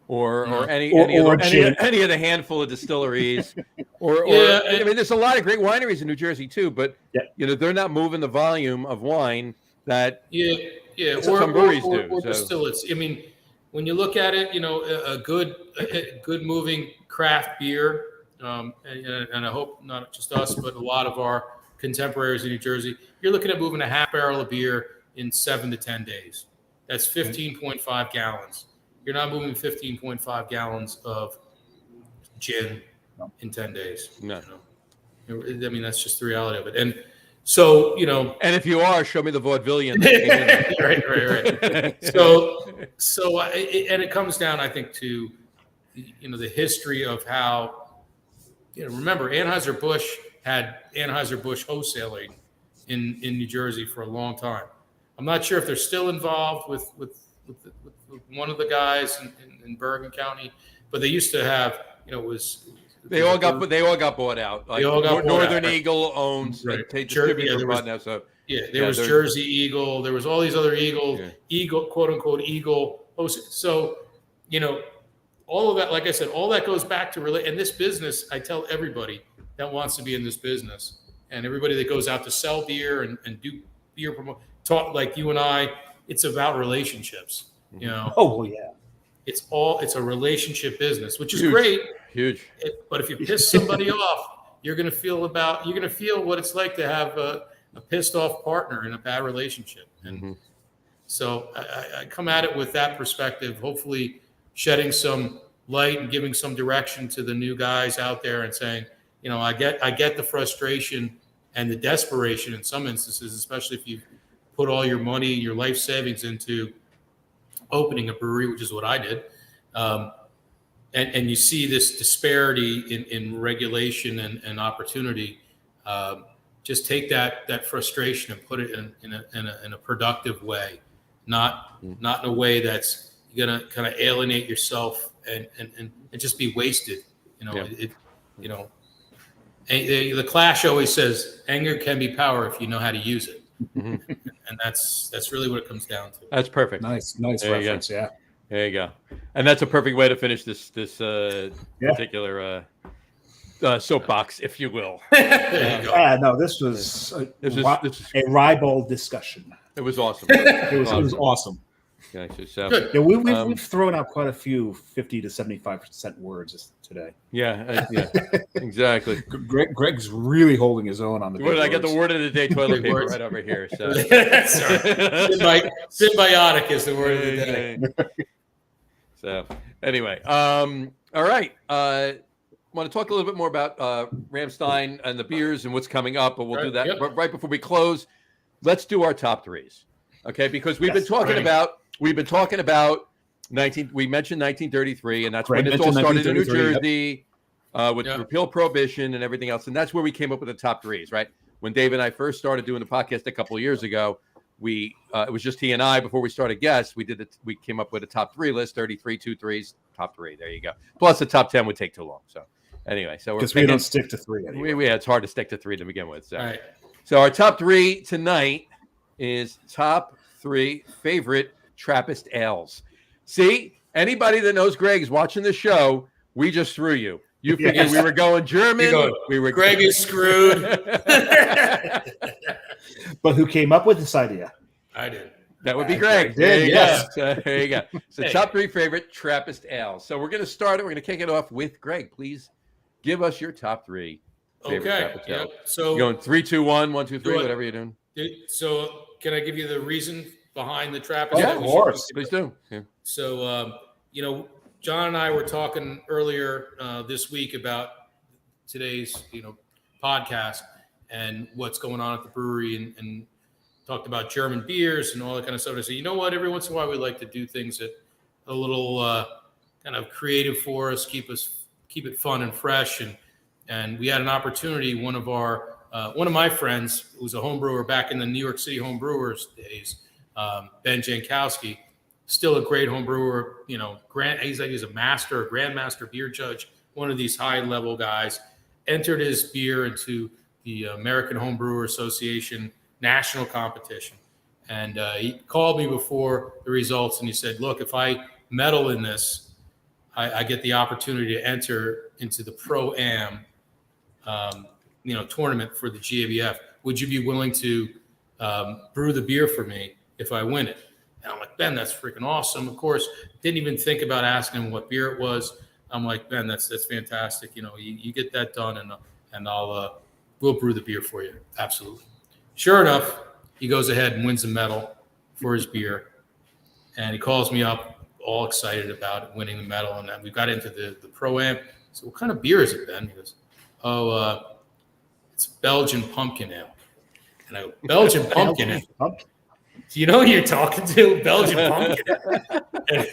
or any gin. any of the handful of distilleries, or I mean, there's a lot of great wineries in New Jersey too, but they're not moving the volume of wine that some breweries do. Or distillates. I mean, when you look at it, a good moving craft beer, and I hope not just us, but a lot of our contemporaries in New Jersey, you're looking at moving a half barrel of beer in 7 to 10 days. That's 15.5 gallons. You're not moving 15.5 gallons of gin in 10 days. No. I mean, that's just the reality of it. And so, and if you are, show me the vaudevillian. right. So, and it comes down, I think, to, the history of how, remember, Anheuser-Busch had Anheuser-Busch wholesaling in New Jersey for a long time. I'm not sure if they're still involved with one of the guys in Bergen County, but they used to have, they all got bought out. Like, they all got Northern bought out, Eagle owns right. There was Jersey Eagle. There was all these other Eagle, quote unquote Eagle. So, all of that, like I said, all that goes back to and this business. I tell everybody that wants to be in this business, and everybody that goes out to sell beer and do beer talk like you and I. It's about relationships. Oh, well, yeah. It's a relationship business, which is huge. Great. But if you piss somebody off, you're going to feel what it's like to have a pissed off partner in a bad relationship. And so I come at it with that perspective, hopefully shedding some light and giving some direction to the new guys out there and saying, I get the frustration and the desperation in some instances, especially if you put all your money, your life savings into opening a brewery, which is what I did. And you see this disparity in regulation and opportunity. Just take that frustration and put it in a productive way, not in a way that's going to kind of alienate yourself and just be wasted. The Clash always says anger can be power if you know how to use it. And that's really what it comes down to. That's perfect. Nice reference. Yeah. There you go. And that's a perfect way to finish this particular soapbox, if you will. There you go. No, this was a ribald discussion. It was awesome. It was awesome. Gotcha. So, good. Yeah, we've thrown out quite a few 50 to 75% words today. Yeah, exactly. Greg's really holding his own on the. What did I get? The word of the day: toilet paper, right over here. So. Symbiotic is the word of the day. So anyway, all right. Want to talk a little bit more about Ramstein and the beers and what's coming up, but we'll do that. Yep. But right before we close, let's do our top threes, okay? Because we've been talking about 19. We mentioned 1933, and that's when it all started in New Jersey with repeal prohibition and everything else, and that's where we came up with the top threes, right? When Dave and I first started doing the podcast a couple of years ago, it was just he and I before we started guests. We came up with a top three list: 33, 2 threes, top three. There you go. Plus the top 10 would take too long. So anyway, because we don't stick to three anyway. It's hard to stick to three to begin with. So, all right. So our top three tonight is top 3 favorite Trappist ales. See, anybody that knows Greg is watching the show. We just threw you. You figured we were going German. Greg is screwed. But who came up with this idea? I did. That would be Greg. There you go. So, there you go. So top 3 favorite Trappist ales. So we're going to start it. We're going to kick it off with Greg. Please give us your top 3 favorite Trappist ales. So you're going 3, 2, 1, 1, 2, 3, whatever you're doing. So can I give you the reason behind the Trappist? Yeah, of course. Please do. Yeah. So, John and I were talking earlier this week about today's, podcast and what's going on at the brewery and talked about German beers and all that kind of stuff. And I said, you know what? Every once in a while, we like to do things that a little kind of creative for us, keep it fun and fresh. And we had an opportunity. One of my friends, who was a home brewer back in the New York City home brewers days, Ben Jankowski, still a great home brewer. He's a grandmaster beer judge, one of these high level guys. Entered his beer into the American Home Brewer Association national competition. And he called me before the results and he said, look, if I medal in this, I get the opportunity to enter into the Pro-Am, tournament for the GABF. Would you be willing to brew the beer for me if I win it? And I'm like, Ben, that's freaking awesome. Of course, didn't even think about asking him what beer it was. I'm like, Ben, that's fantastic. You get that done, and we'll brew the beer for you. Absolutely. Sure enough, he goes ahead and wins the medal for his beer, and he calls me up, all excited about winning the medal. And then we got into the Pro-Am. So what kind of beer is it, Ben? He goes, it's Belgian pumpkin ale. And I go, Belgian pumpkin ale? Do you know who you're talking to? Belgian pumpkin ale.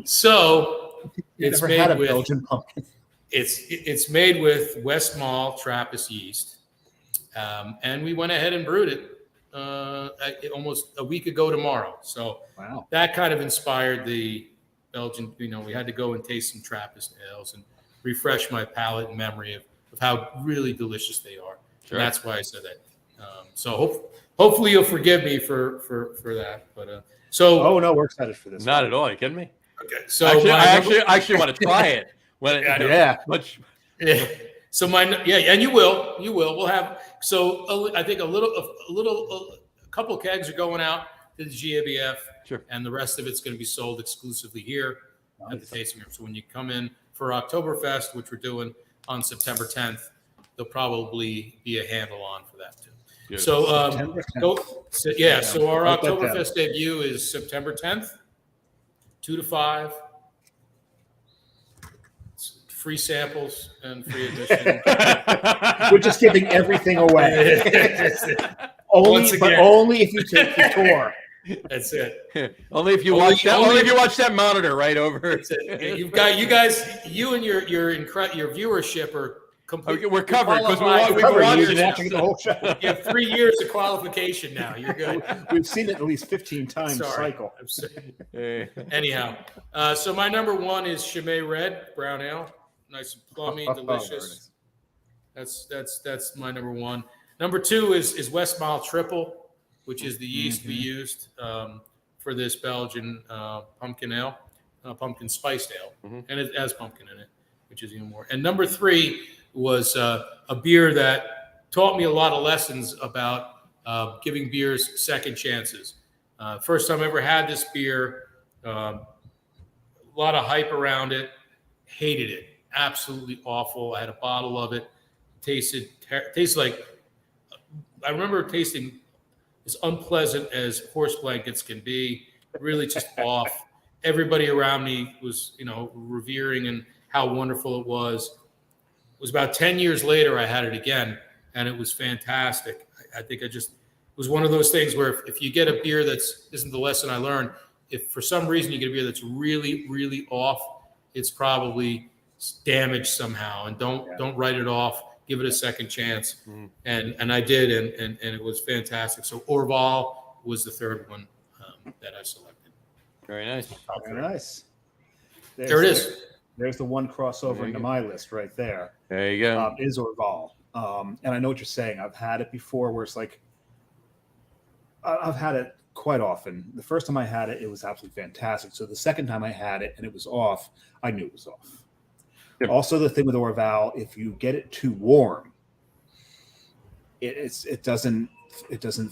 So it's made with Belgian pumpkin. It's made with West Mall Trappist yeast. And we went ahead and brewed it almost a week ago tomorrow. So that kind of inspired the Belgian, we had to go and taste some Trappist ales and refresh my palate and memory of how really delicious they are. Sure. And that's why I said that. So hopefully you'll forgive me for that. But oh no, we're excited for this. Not at all. Are you kidding me? Okay. So I actually want to try it. So and you will. We'll have I think a couple kegs are going out to the GABF, sure, and the rest of it's going to be sold exclusively here at the tasting room. So when you come in for Oktoberfest, which we're doing on September 10th, there'll probably be a handle on for that too. Good. So so our Oktoberfest debut is September 10th, 2 to 5. Free samples and free admission. We're just giving everything away. Only if you take the tour. That's it. Only if you watch that monitor right over. You guys, you and your viewership are completely. We're covered because we've watched the whole show. You have 3 years of qualification now. You're good. We've seen it at least 15 times. Cycle. Anyhow, so my number 1 is Chimay Red Brown Ale. Nice and plummy, delicious. That's my number 1. Number 2 is West Mile Triple, which is the yeast we used for this Belgian pumpkin ale, pumpkin spiced ale, and it has pumpkin in it, which is even more. And number 3 was a beer that taught me a lot of lessons about giving beers second chances. First time I ever had this beer, a lot of hype around it, hated it. Absolutely awful. I had a bottle of it. Tasted like, I remember tasting as unpleasant as horse blankets can be. Really just off. Everybody around me was, revering and how wonderful it was. It was about 10 years later I had it again, and it was fantastic. I think it was one of those things where if you get a beer isn't the lesson I learned, if for some reason you get a beer that's really, really off, it's probably damaged somehow, and don't write it off. Give it a second chance. And I did, and it was fantastic. So Orval was the third one that I selected. Very nice. Very nice. There it is. There's the one crossover into my list right there. There you go. Is Orval. And I know what you're saying. I've had it before where it's like, I've had it quite often. The first time I had it, it was absolutely fantastic. So the second time I had it and it was off, I knew it was off. Yep. Also, the thing with Orval, if you get it too warm, it doesn't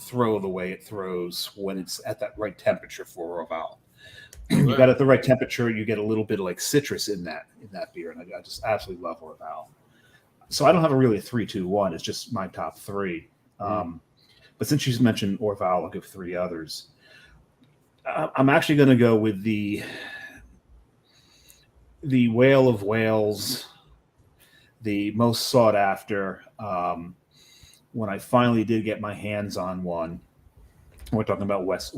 throw the way it throws when it's at that right temperature for Orval. You got it at the right temperature, you get a little bit of like citrus in that beer, and I just absolutely love Orval. So I don't have a 3-2-1. It's just my top 3. But since you mentioned Orval, I'll give 3 others. I'm actually going to go with the Whale of Wales, the most sought after. When I finally did get my hands on one, we're talking about West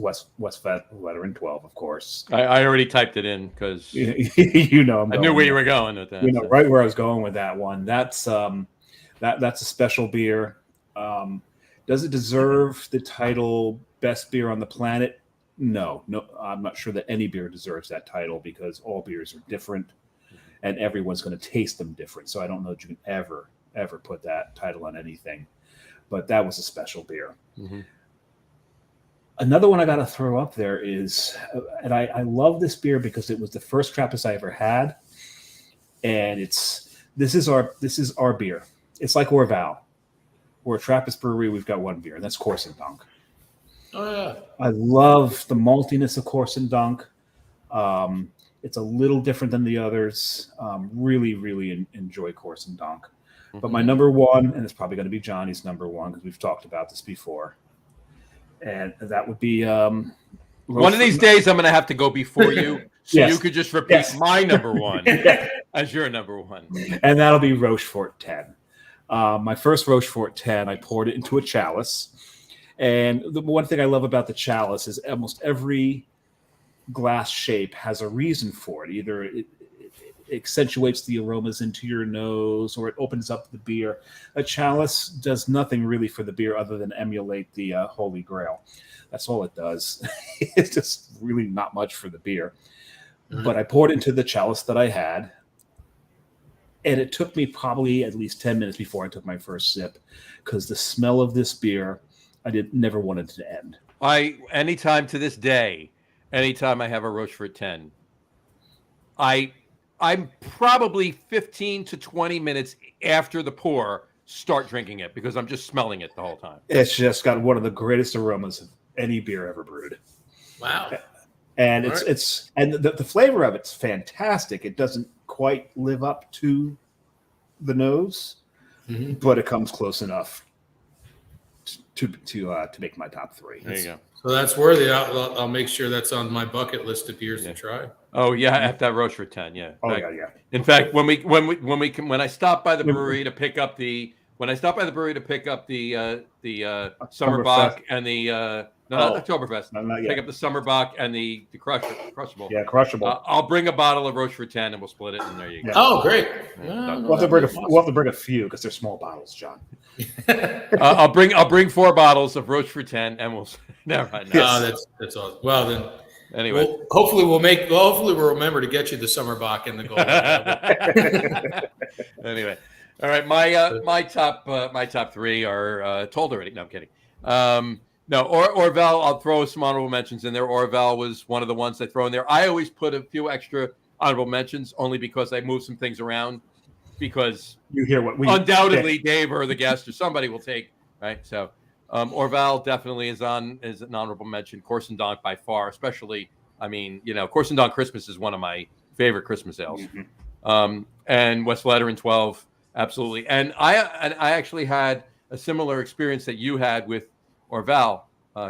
Veteran 12, of course. I already typed it in because I knew where you were going with that. Right where I was going with that one. That's a special beer. Does it deserve the title best beer on the planet? No, I'm not sure that any beer deserves that title because all beers are different and everyone's going to taste them different. So I don't know that you can ever put that title on anything, but that was a special beer. Another one I got to throw up there is, and I love this beer because it was the first Trappist I ever had, and this is our beer. It's like Orval. We're a Trappist brewery. We've got one beer, and that's Corson Dunk. Oh yeah. I love the maltiness of Corson Dunk. It's a little different than the others. Really enjoy Corson Dunk. But my number one, and it's probably going to be Johnny's number one because we've talked about this before, and that would be one of these days. I'm going to have to go before you, so Yes. you could just repeat my number one as your number one, and that'll be Rochefort 10. My first Rochefort 10, I poured it into a chalice, and the one thing I love about the chalice is almost every glass shape has a reason for it. Either it accentuates the aromas into your nose, or it opens up the beer. A chalice does nothing really for the beer other than emulate the Holy Grail. That's all it does. It's just really not much for the beer. But I poured into the chalice that I had, and it took me probably at least 10 minutes before I took my first sip, because the smell of this beer, never wanted to end. Anytime to this day, anytime I have a Rochefort 10, I'm probably 15 to 20 minutes after the pour start drinking it because I'm just smelling it the whole time. It's just got one of the greatest aromas of any beer ever brewed. Wow. And the flavor of it's fantastic. It doesn't quite live up to the nose, but it comes close enough to make my top three. There you go. So that's worthy. I'll make sure that's on my bucket list of beers to try. Oh yeah, I have to have Rochefort 10. Yeah. Oh yeah. In fact, when I stopped by the brewery to pick up the Summer Bock and the not Oktoberfest. Not yet. Pick up the Summer Bock and the Crushable. Yeah, Crushable. I'll bring a bottle of Rochefort 10 and we'll split it. And there you go. Yeah. Oh, great. We'll have to bring a few because they're small bottles, John. I'll bring 4 bottles of Rochefort 10 and we'll. Never mind. No. Oh, that's awesome. Well then. Anyway, hopefully we'll remember to get you the Summer Bock and the Gold. Anyway, all right. My top 3 are told already. No, I'm kidding. Orval. I'll throw some honorable mentions in there. Orval was one of the ones I throw in there. I always put a few extra honorable mentions only because I move some things around because you hear what we undoubtedly Dave or the guest or somebody will take, right? So. Orval definitely is an honorable mention. Corson Dunk by far, especially. I mean, Corson Dunk Christmas is one of my favorite Christmas ales. And West Veteran 12, absolutely. And I actually had a similar experience that you had with Orval,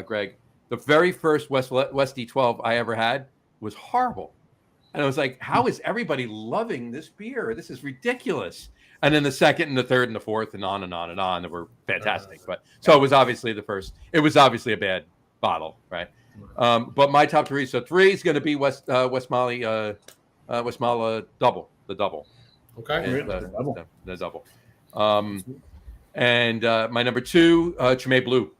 Greg. The very first Westy 12 I ever had was horrible, and I was like, "How is everybody loving this beer? This is ridiculous." And then the second and the third and the fourth and on and on and on, they were fantastic. But so it was obviously the first. It was obviously a bad bottle, right? But my top 3. So 3 is going to be Westmalle double, the double. Okay, the double. And my number 2, Chimay Blue.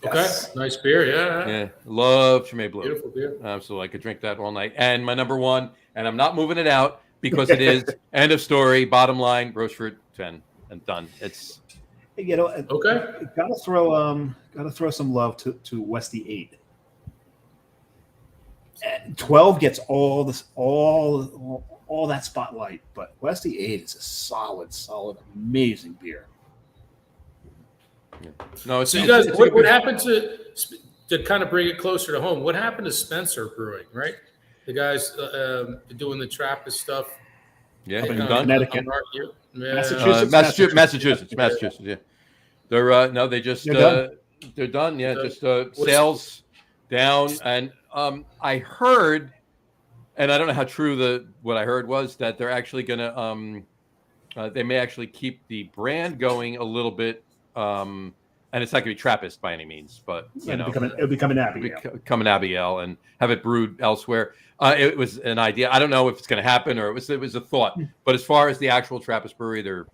Okay, Yes. nice beer. Yeah, love Chimay Blue. Beautiful beer. Absolutely, I could drink that all night. And my number 1, and I'm not moving it out. Because it is end of story, bottom line, Rochefort 10 and done. It's okay. Gotta throw some love to Westy 8. 12 gets all that spotlight, but Westy 8 is a solid, amazing beer. Yeah. No, So you guys, what happened to kind of bring it closer to home? What happened to Spencer Brewing, right? The guys doing the Trappist stuff. Yeah, Connecticut. Massachusetts. Yeah, they're done. Yeah, just sales down. And I heard, and I don't know how true what I heard was that they're actually gonna they may actually keep the brand going a little bit. And it's not going to be Trappist by any means, but it'll become an Abigail. Become an Abigail and have it brewed elsewhere. It was an idea. I don't know if it's going to happen or it was a thought. But as far as the actual Trappist brewery, they're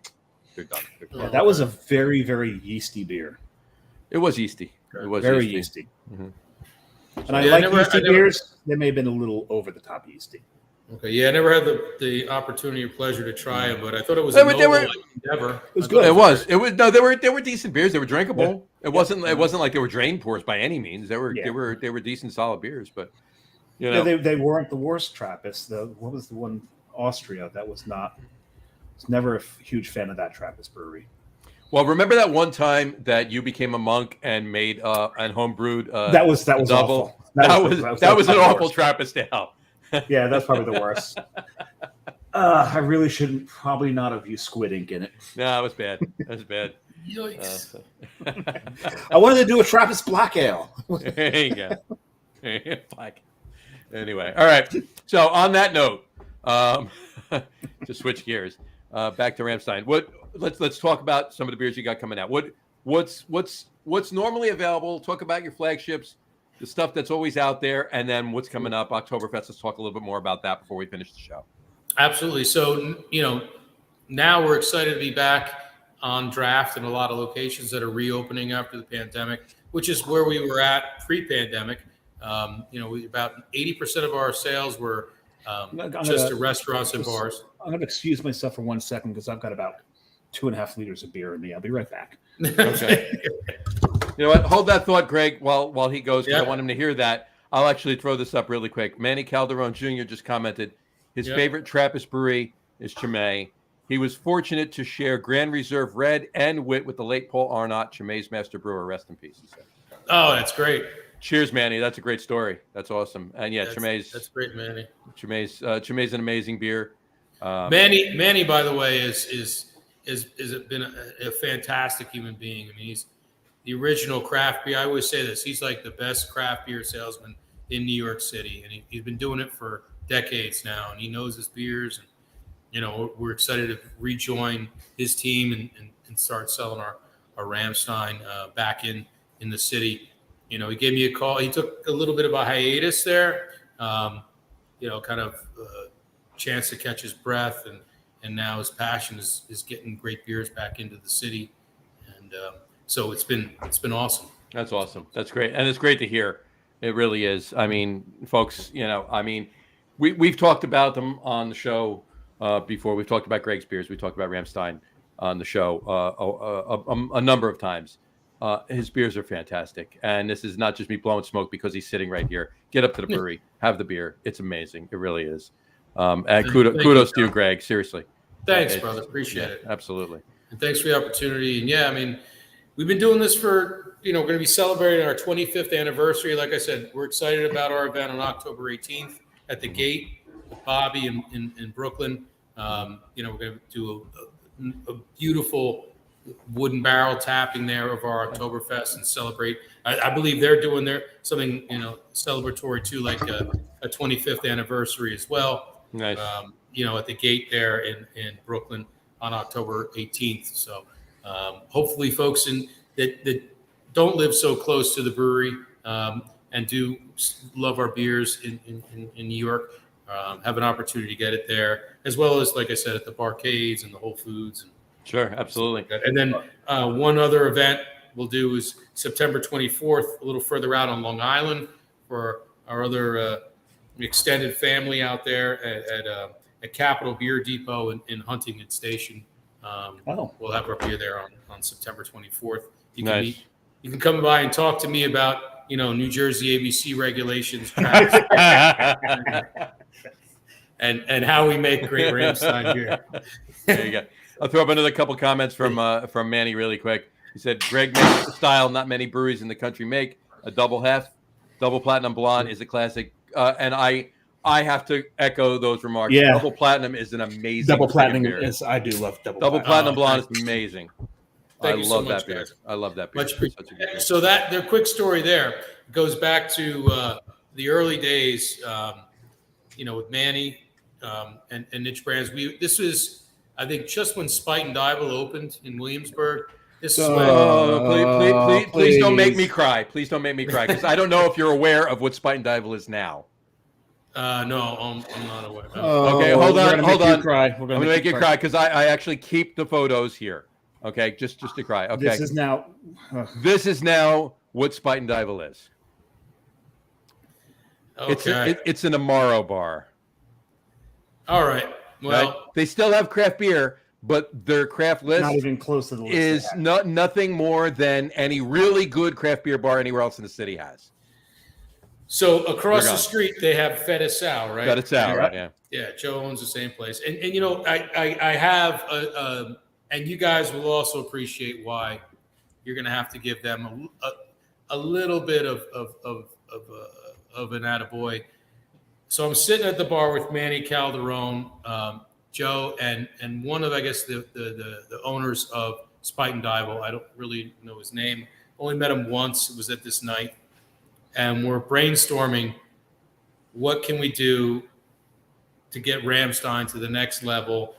done. Yeah, that was a very, very yeasty beer. It was yeasty. It was very yeasty. Mm-hmm. And I like yeasty beers. They may have been a little over the top yeasty. Okay, yeah, I never had the opportunity or pleasure to try them, but I thought it was They a were- they noble were- endeavor. It was I good. thought It was. great. It was. No, they were decent beers. They were drinkable. Yeah. It wasn't. It wasn't like they were drain pours by any means. They were. Yeah. They were decent, solid beers. But you Yeah, know, they weren't the worst Trappists. What was the one, Austria? That was not. I was never a huge fan of that Trappist brewery. well, remember that one time that you became a monk and made and homebrewed That was double. awful. That was an probably the awful worst. Trappist ale. Yeah, that's probably the worst. I really shouldn't probably not have used squid ink in it. No, it was bad. It was bad. Yikes! I wanted to do a Trappist black ale. There you go. Black. Anyway, all right. So on that note, to switch gears, back to Ramstein. Let's talk about some of the beers you got coming out. What's normally available? Talk about your flagships, the stuff that's always out there, and then what's coming up. Oktoberfest. Let's talk a little bit more about that before we finish the show. Absolutely. So now we're excited to be back on draft in a lot of locations that are reopening after the pandemic, which is where we were at pre-pandemic. About 80% of our sales were just to restaurants and bars. I'm going to excuse myself for 1 second because I've got about 2.5 liters of beer in me. I'll be right back. Okay. You know what? Hold that thought, Greg, while he goes, because Yeah. I want him to hear that. I'll actually throw this up really quick. Manny Calderon Jr. just commented his favorite Trappist brewery is Chimay. He was fortunate to share Grand Reserve Red and Wit with the late Paul Arnott, Chimay's master brewer. Rest in peace, he said. Oh, that's great. Cheers, Manny. That's a great story. That's awesome. And yeah, That's great, Manny. Chimay's an amazing beer. Manny, by the way, is been a fantastic human being. I mean, he's the original craft beer. I always say this. He's like the best craft beer salesman in New York City, and he's been doing it for decades now, and he knows his beers. And we're excited to rejoin his team and start selling our Ramstein back in the city. He gave me a call. He took a little bit of a hiatus there, kind of chance to catch his breath, and now his passion is getting great beers back into the city, and so it's been awesome. That's awesome. That's great, and it's great to hear. It really is. I mean, folks, we've talked about them on the show before. We've talked about Greg's beers. We talked about Ramstein on the show a number of times. His beers are fantastic, and this is not just me blowing smoke because he's sitting right here. Get up to the brewery, have the beer. It's amazing. It really is. And kudos to you, Greg. Seriously. Thanks, brother. Appreciate it. Absolutely. And thanks for the opportunity. And yeah, I mean, we've been doing this for, we're going to be celebrating our 25th anniversary. Like I said, we're excited about our event on October 18th at the Gate with Bobby in Brooklyn. We're going to do a beautiful wooden barrel tapping there of our Oktoberfest and celebrate. I believe they're doing something, celebratory too, like a 25th anniversary as well. Nice. At the Gate there in Brooklyn on October 18th. So hopefully folks that don't live so close to the brewery and do love our beers in New York have an opportunity to get it there, as well as, like I said, at the Barcades and the Whole Foods. Sure, absolutely. And then one other event we'll do is September 24th, a little further out on Long Island for our other extended family out there at Capitol Beer Depot in Huntington Station. We'll have our beer there on September 24th. Nice. You can come by and talk to me about New Jersey ABC regulations and how we make great Ramstein beer. There you go. I'll throw up another couple comments from Manny really quick. He said, Greg makes a style not many breweries in the country make. A double platinum blonde is a classic. And I have to echo those remarks. Yeah. Double platinum is an amazing Double platinum beer. is. I do love Double platinum blonde is amazing. Thank you so love much, that beer. guys. I love that beer. Much It's such a good appreciated. beer. So their quick story there goes back to the early days, with Manny and Niche Brands. This was, I think, just when Spite and Dival opened in Williamsburg. This is when Please don't make me cry. Please don't make me cry, because I don't know if you're aware of what Spite and Dival is now. no, I'm not aware. Okay, hold on. We're I'm gonna make you cry because I actually keep the photos here. Okay, just to cry. Okay, This is now. This is now what Spite and Dival is. Okay. It's an Amaro bar. All right. Well, right? They still have craft beer, but their craft list Not even close to the list. is nothing more than any really good craft beer bar anywhere else in the city has. so across They're the gone. street they have Feta Sal, right? Got it out, Yeah. right? Yeah. Yeah, Joe owns the same place, and you know I have and you guys will also appreciate why you're going to have to give them a little bit of an attaboy. So I'm sitting at the bar with Manny Calderon, Joe, and one of I guess the owners of Spite and Dival. I don't really know his name. Only met him once. It was at this night, and we're brainstorming what can we do to get Ramstein to the next level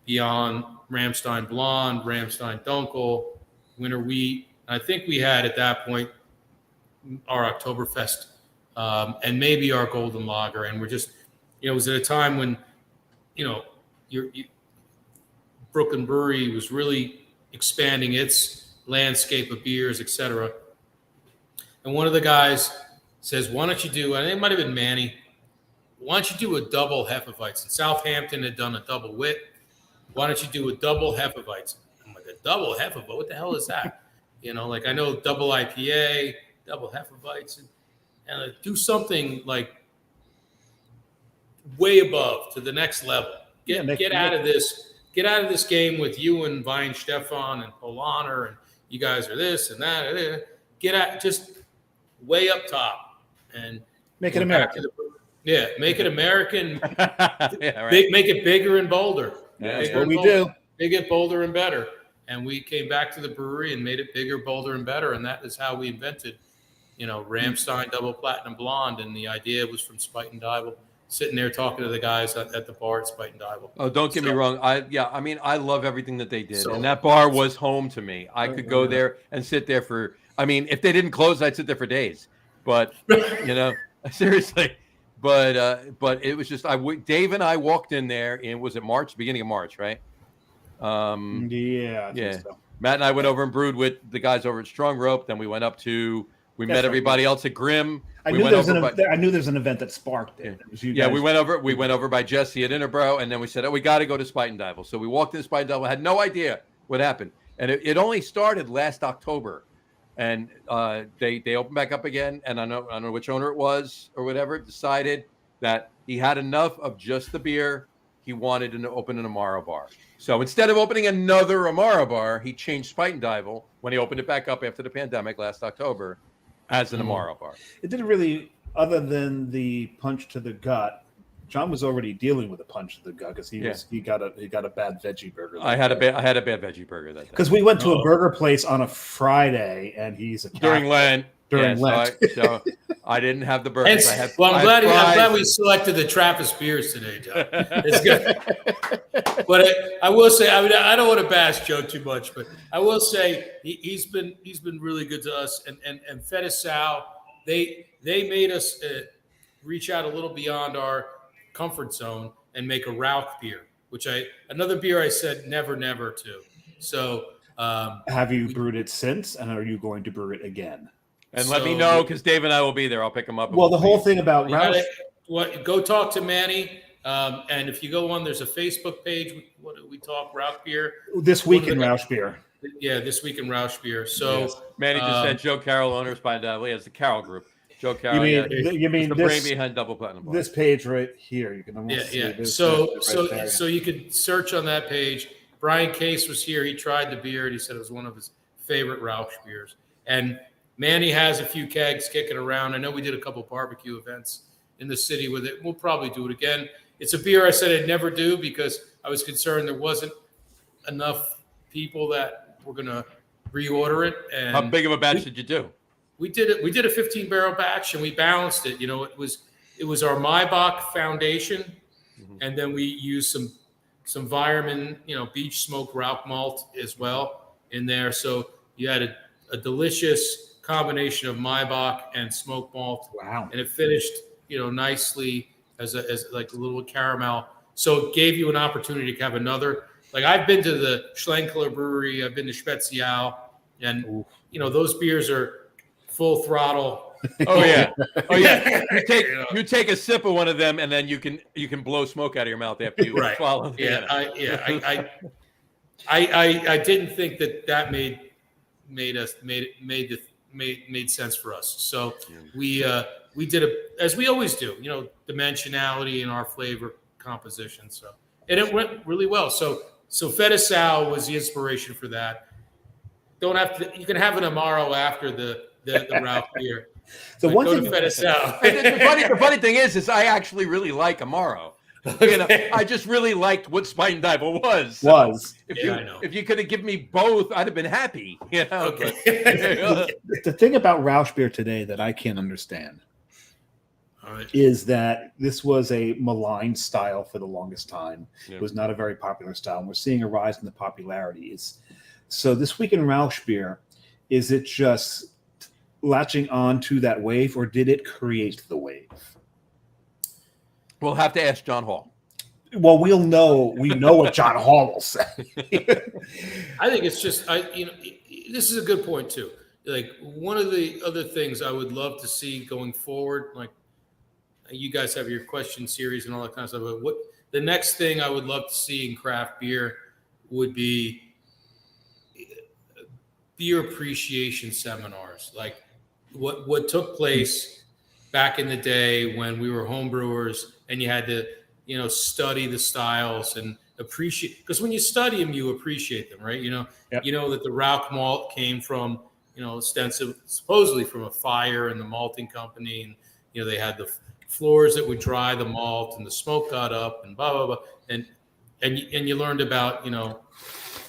beyond Ramstein Blonde, Ramstein Dunkel, Winter Wheat. I think we had at that point our Oktoberfest and maybe our Golden Lager. And we're just, it was at a time when, Brooklyn Brewery was really expanding its landscape of beers, etc. And one of the guys says, why don't you do, and it might have been Manny, why don't you do a double Hefeweizen? Southampton had done a double wit. Why don't you do a double Hefeweizen? I'm like, a double Hefeweizen? What the hell is that? Like I know double IPA, double Hefeweizen, and do something like way above to the next level. Get out of this game with you and Weinstefan and Polaner and you guys are this and that. Get out, just way up top and Make it American. Make it American. Yeah, right. Make it bigger and bolder. Yeah, that's what we do. Make it bolder and better. And we came back to the brewery and made it bigger, bolder, and better. And that is how we invented, Ramstein Double Platinum Blonde. And the idea was from Spite and Dival, sitting there talking to the guys at the bar at Spite and Dival. Oh, don't get me wrong. I love everything that they did. And that bar was home to me. I could go there and sit there for, if they didn't close, I'd sit there for days. But, seriously. But it was just, Dave and I walked in there was it March, beginning of March, right? I think so. Matt and I went over and brewed with the guys over at Strong Rope. Then we went up to, met everybody else at Grimm. I knew there's an event that sparked it. Yeah, we went over by Jesse at Interborough, and then we said, we got to go to Spite and Dival. So we walked into Spite and Dival, had no idea what happened. And it only started last October. And they opened back up again, and I don't know which owner it was or whatever, decided that he had enough of just the beer. He wanted to open an Amaro bar. So instead of opening another Amaro bar, he changed Spite and Dival when he opened it back up after the pandemic last October as an Amaro bar. It didn't really, other than the punch to the gut. John was already dealing with a punch to the gut because he got a bad veggie burger. I had a bad veggie burger that day because we went to a burger place on a Friday and he's a during Lent. Lent. So I didn't have the burgers. I'm glad we selected the Trappist beers today, John. It's good. But I will say, I don't want to bash Joe too much, but I will say he's been really good to us. And Feta Sal, they made us reach out a little beyond our comfort zone and make a Rauch beer, another beer I said never to. So have you brewed it since, and are you going to brew it again? And let me know, because Dave and I will be there. I'll pick them up. Well, the whole thing about Rauch. Go talk to Manny. And if you go on, there's a Facebook page. What do we talk? Rauch beer. This week in Rauch beer. Yeah, this week in Rauch beer. So Manny just said Joe Carroll, owners by He has the Carroll Group. Joe Carroll. You mean the this, brain behind Double Platinum Bar. This page right here? You can almost see this. So you could search on that page. Brian Case was here. He tried the beer and he said it was one of his favorite Rauch beers. And Manny has a few kegs kicking around. I know we did a couple barbecue events in the city with it. We'll probably do it again. It's a beer I said I'd never do because I was concerned there wasn't enough people that were going to reorder it. And how big of a batch did you do? We did it. We did a 15-barrel batch, and we balanced it. It was our Maybach foundation, and then we used some Weyermann, beach smoke Rauch malt as well in there. So you had a delicious combination of Maybach and smoke malt. Wow! And it finished, nicely as like a little caramel. So it gave you an opportunity to have another. Like I've been to the Schlenkler Brewery, I've been to Spezial, and those beers are full throttle, Oh yeah. Oh yeah. You take a sip of one of them, and then you can blow smoke out of your mouth after you Right. swallow. The, I didn't think that made sense for us. So we did as we always do, dimensionality in our flavor composition. So and it went really well. So Feta Sal was the inspiration for that. Don't have to. You can have an Amaro after the Ralph beer. So But one go thing, to Feta Sal. the funny thing is I actually really like Amaro. I just really liked what Spite and Dival was. So if you could have given me both, I'd have been happy. Okay. The thing about Rausch beer today that I can't understand is that this was a maligned style for the longest time. It was not a very popular style, and we're seeing a rise in the popularity. So this week in Rausch beer, is it just latching on to that wave, or did it create the wave? We'll have to ask John Hall. Well, we know what John Hall will say. I think it's just this is a good point too. Like one of the other things I would love to see going forward, like you guys have your question series and all that kind of stuff. But what the next thing I would love to see in craft beer would be beer appreciation seminars, like what took place back in the day when we were home brewers and you had to study the styles and appreciate, because when you study them you appreciate them, right? Yep. You know that the Rauch malt came from supposedly from a fire in the malting company, and they had the floors that would dry the malt and the smoke got up and blah blah blah, and you learned about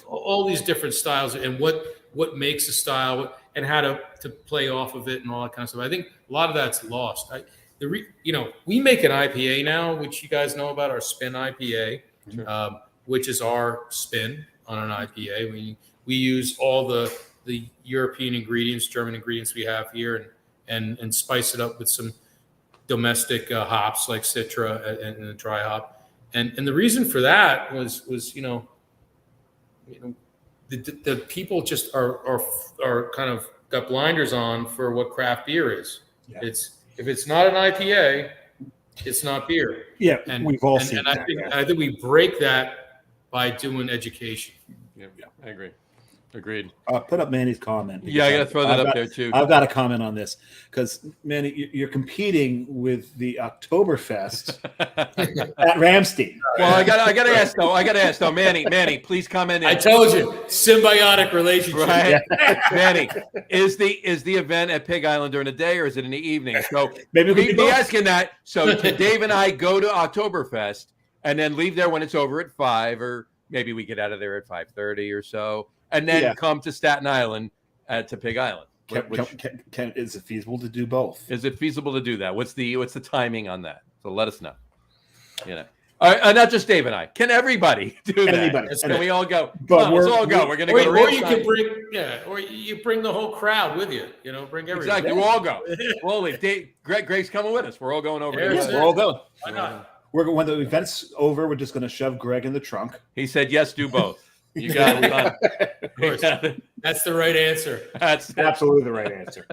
all these different styles and what makes a style and how to play off of it and all that kind of stuff. I think a lot of that's lost. We make an IPA now, which you guys know about, our Spin IPA, Sure. Which is our spin on an IPA. We use all the European ingredients, German ingredients we have here, and spice it up with some domestic hops like Citra and a dry hop. And the reason for that was the people just are kind of got blinders on for what craft beer is. Yeah. If it's not an IPA, it's not beer. Yeah, and we've all seen that. I think we break that by doing education. Yeah, I agree. Agreed. Put up Manny's comment. Yeah, I got to throw that up there too. I've got a comment on this because Manny, you're competing with the Oktoberfest at Ramstein. Well, I got to ask though, Manny, please comment in. I told you, symbiotic relationship. Right? Yeah. Manny, is the event at Pig Island during the day or is it in the evening? So maybe we'd be asking that. So Dave and I go to Oktoberfest and then leave there when it's over at 5, or maybe we get out of there at 5:30 or so. And then come to Staten Island to Pig Island. Is it feasible to do both? Is it feasible to do that? What's the timing on that? So let us know. All right, not just Dave and I. Can everybody do that? Anybody. Can we all go? But let's all go. We're going to go. Or you can or you bring the whole crowd with you. Bring everybody. Exactly. We'll all go. Holy, Greg's coming with us. We're all going over. We're all going. Why not? When the event's over, we're just going to shove Greg in the trunk. He said, "Yes, do both." You got it done. Of course. That's the right answer. That's absolutely the right answer.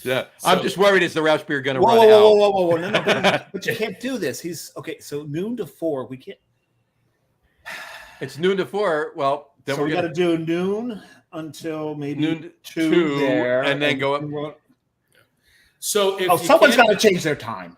Yeah, I'm just worried. Is the Rausch beer going to run out? Whoa! No, but you can't do this. He's okay. So noon to 4, we can't. It's noon to 4. Well, then so we got to do noon until maybe noon 2 there, and then go up. So if someone's got to change their time.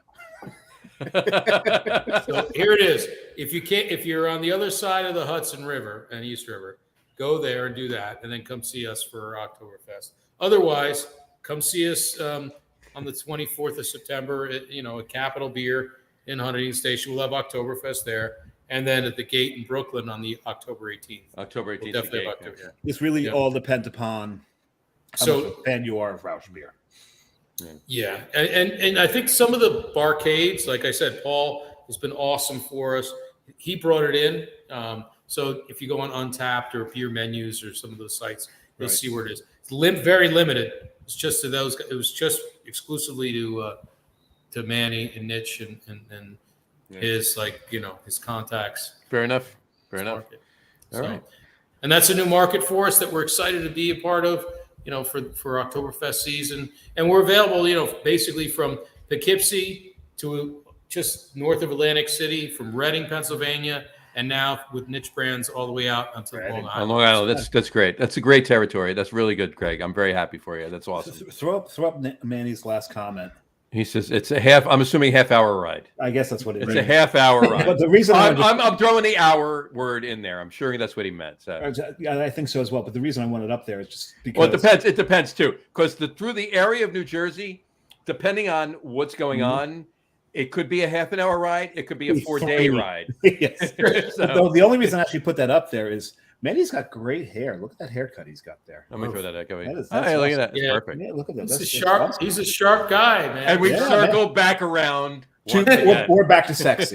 So here it is. If you're on the other side of the Hudson River and East River, go there and do that, and then come see us for Oktoberfest. Otherwise, come see us on the 24th of September at Capital Beer in Huntington Station. We'll have Oktoberfest there, and then at the Gate in Brooklyn on the October 18th. October 18th. We'll definitely have October. Yeah. This really all depends upon how much of a fan you are of Rausch beer. Yeah, and I think some of the barcades, like I said, Paul has been awesome for us. He brought it in. So if you go on Untapped or Beer Menus or some of those sites, you'll see where it is. It's very limited. It's just to those. It was just exclusively to Manny and Niche and his his contacts. Fair enough. All right. And that's a new market for us that we're excited to be a part of. for Oktoberfest season. And we're available, basically from Poughkeepsie to just north of Atlantic City, from Reading, Pennsylvania, and now with niche brands all the way out onto Long Island. Long Island, that's great. That's a great territory. That's really good, Greg. I'm very happy for you. That's awesome. Throw up Manny's last comment. He says it's a half. I'm assuming half-hour ride. I guess that's what it is. It's a half-hour ride. But the reason I'm throwing the hour word in there. I'm sure that's what he meant. So. I think so as well. But the reason I wanted up there is just because. Well, it depends. It depends too, because through the area of New Jersey, depending on what's going on, it could be a half an hour ride. It could be a 4-day ride. Yes. So, the only reason I actually put that up there is Manny's got great hair. Look at that haircut he's got there. let me throw that. That's Look awesome. at that. It's Yeah. perfect. Yeah, look at that. He's a sharp guy, man. And we've circled back around. We're back to sexy.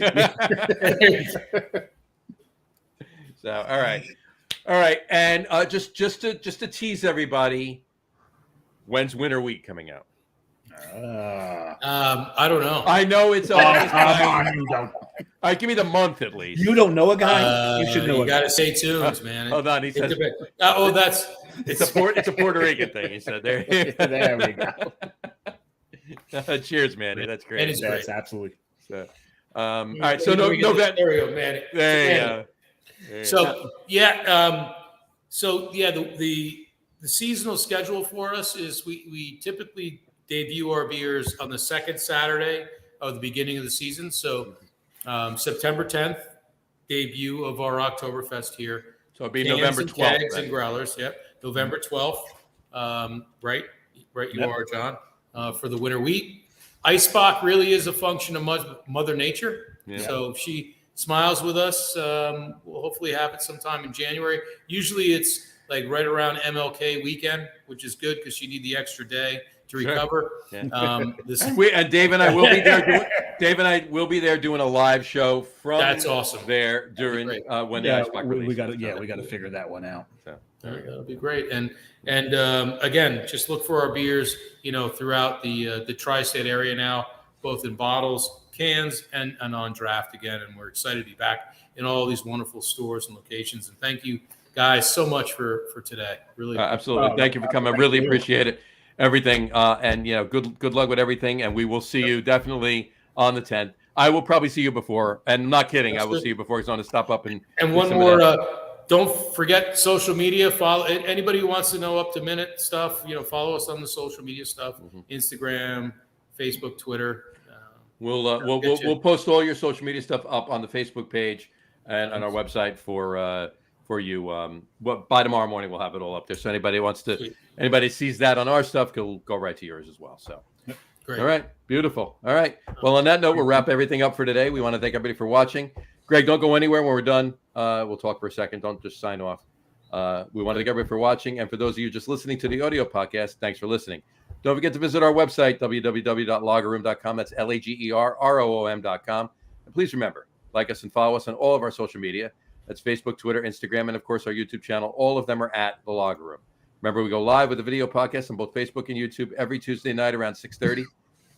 So, all right, and just to tease everybody, when's Winter Wheat coming out? I don't know. I know it's August. You don't. All right, give me the month at least. You don't know a guy? You should know. You got to stay tuned, man. Hold on, he says It's it's a Puerto Rican thing. He said there. There we go. Cheers, Manny. That's great. And it's That's great. absolutely. So, all right, so no vet. There we go, man. There you go. So the seasonal schedule for us is we typically debut our beers on the second Saturday of the beginning of the season. So September 10th, debut of our Oktoberfest here. So it'll be Cans November and 12th. kegs and growlers. Yep, November 12th. Right. You are, John. For the Winter Wheat, Icebox really is a function of Mother Nature. Yeah. So if she smiles with us, we'll hopefully have it sometime in January. Usually it's like right around MLK weekend, which is good because you need the extra day to recover. Yeah. And Dave and I will be there. Dave and I will be there doing a live show from. That's awesome. There during when the Icebox release. We got to figure that one out. So. There we go. That'll be great. And again, just look for our beers, throughout the tri-state area now, both in bottles, cans, and on draft again. And we're excited to be back in all these wonderful stores and locations. And thank you guys so much for today. Really. Absolutely. Thank you for coming. I really appreciate it. Everything. And good luck with everything. And we will see you definitely on the 10th. I will probably see you before. And I'm not kidding. I will see you before. He's going to stop up and one more. Don't forget social media. Follow anybody who wants to know up to minute stuff. Follow us on the social media stuff: Instagram, Facebook, Twitter. We'll post all your social media stuff up on the Facebook page and on our website for you. By tomorrow morning we'll have it all up there. So anybody sees that on our stuff, go right to yours as well. So. Great. All right. Beautiful. All right. Well, on that note, we'll wrap everything up for today. We want to thank everybody for watching. Greg, don't go anywhere when we're done. We'll talk for a second. Don't just sign off. We want to thank everybody for watching. And for those of you just listening to the audio podcast, thanks for listening. Don't forget to visit our website, www.lagerroom.com. That's LAGERROOM.com. And please remember, like us and follow us on all of our social media. That's Facebook, Twitter, Instagram, and, of course, our YouTube channel. All of them are at The Lager Room. Remember, we go live with a video podcast on both Facebook and YouTube every Tuesday night around 6:30.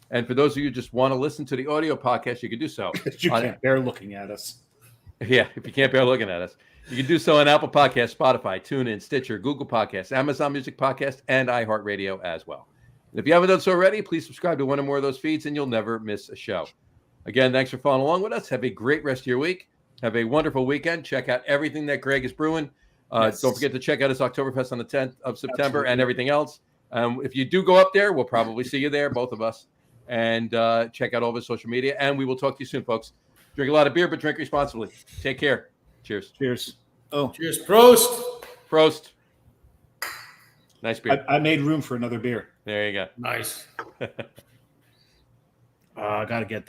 And for those of you who just want to listen to the audio podcast, you can do so. You can't bear looking at us. Yeah, if you can't bear looking at us. You can do so on Apple Podcasts, Spotify, TuneIn, Stitcher, Google Podcasts, Amazon Music Podcast, and iHeartRadio as well. And if you haven't done so already, please subscribe to one or more of those feeds, and you'll never miss a show. Again, thanks for following along with us. Have a great rest of your week. Have a wonderful weekend. Check out everything that Greg is brewing. Yes. Don't forget to check out his Oktoberfest on the 10th of September and everything else. If you do go up there, we'll probably see you there, both of us. And check out all of his social media. And we will talk to you soon, folks. Drink a lot of beer, but drink responsibly. Take care. Cheers. Cheers. Oh, Cheers. Prost. Prost. Nice beer. I made room for another beer. There you go. Nice. I got to get that.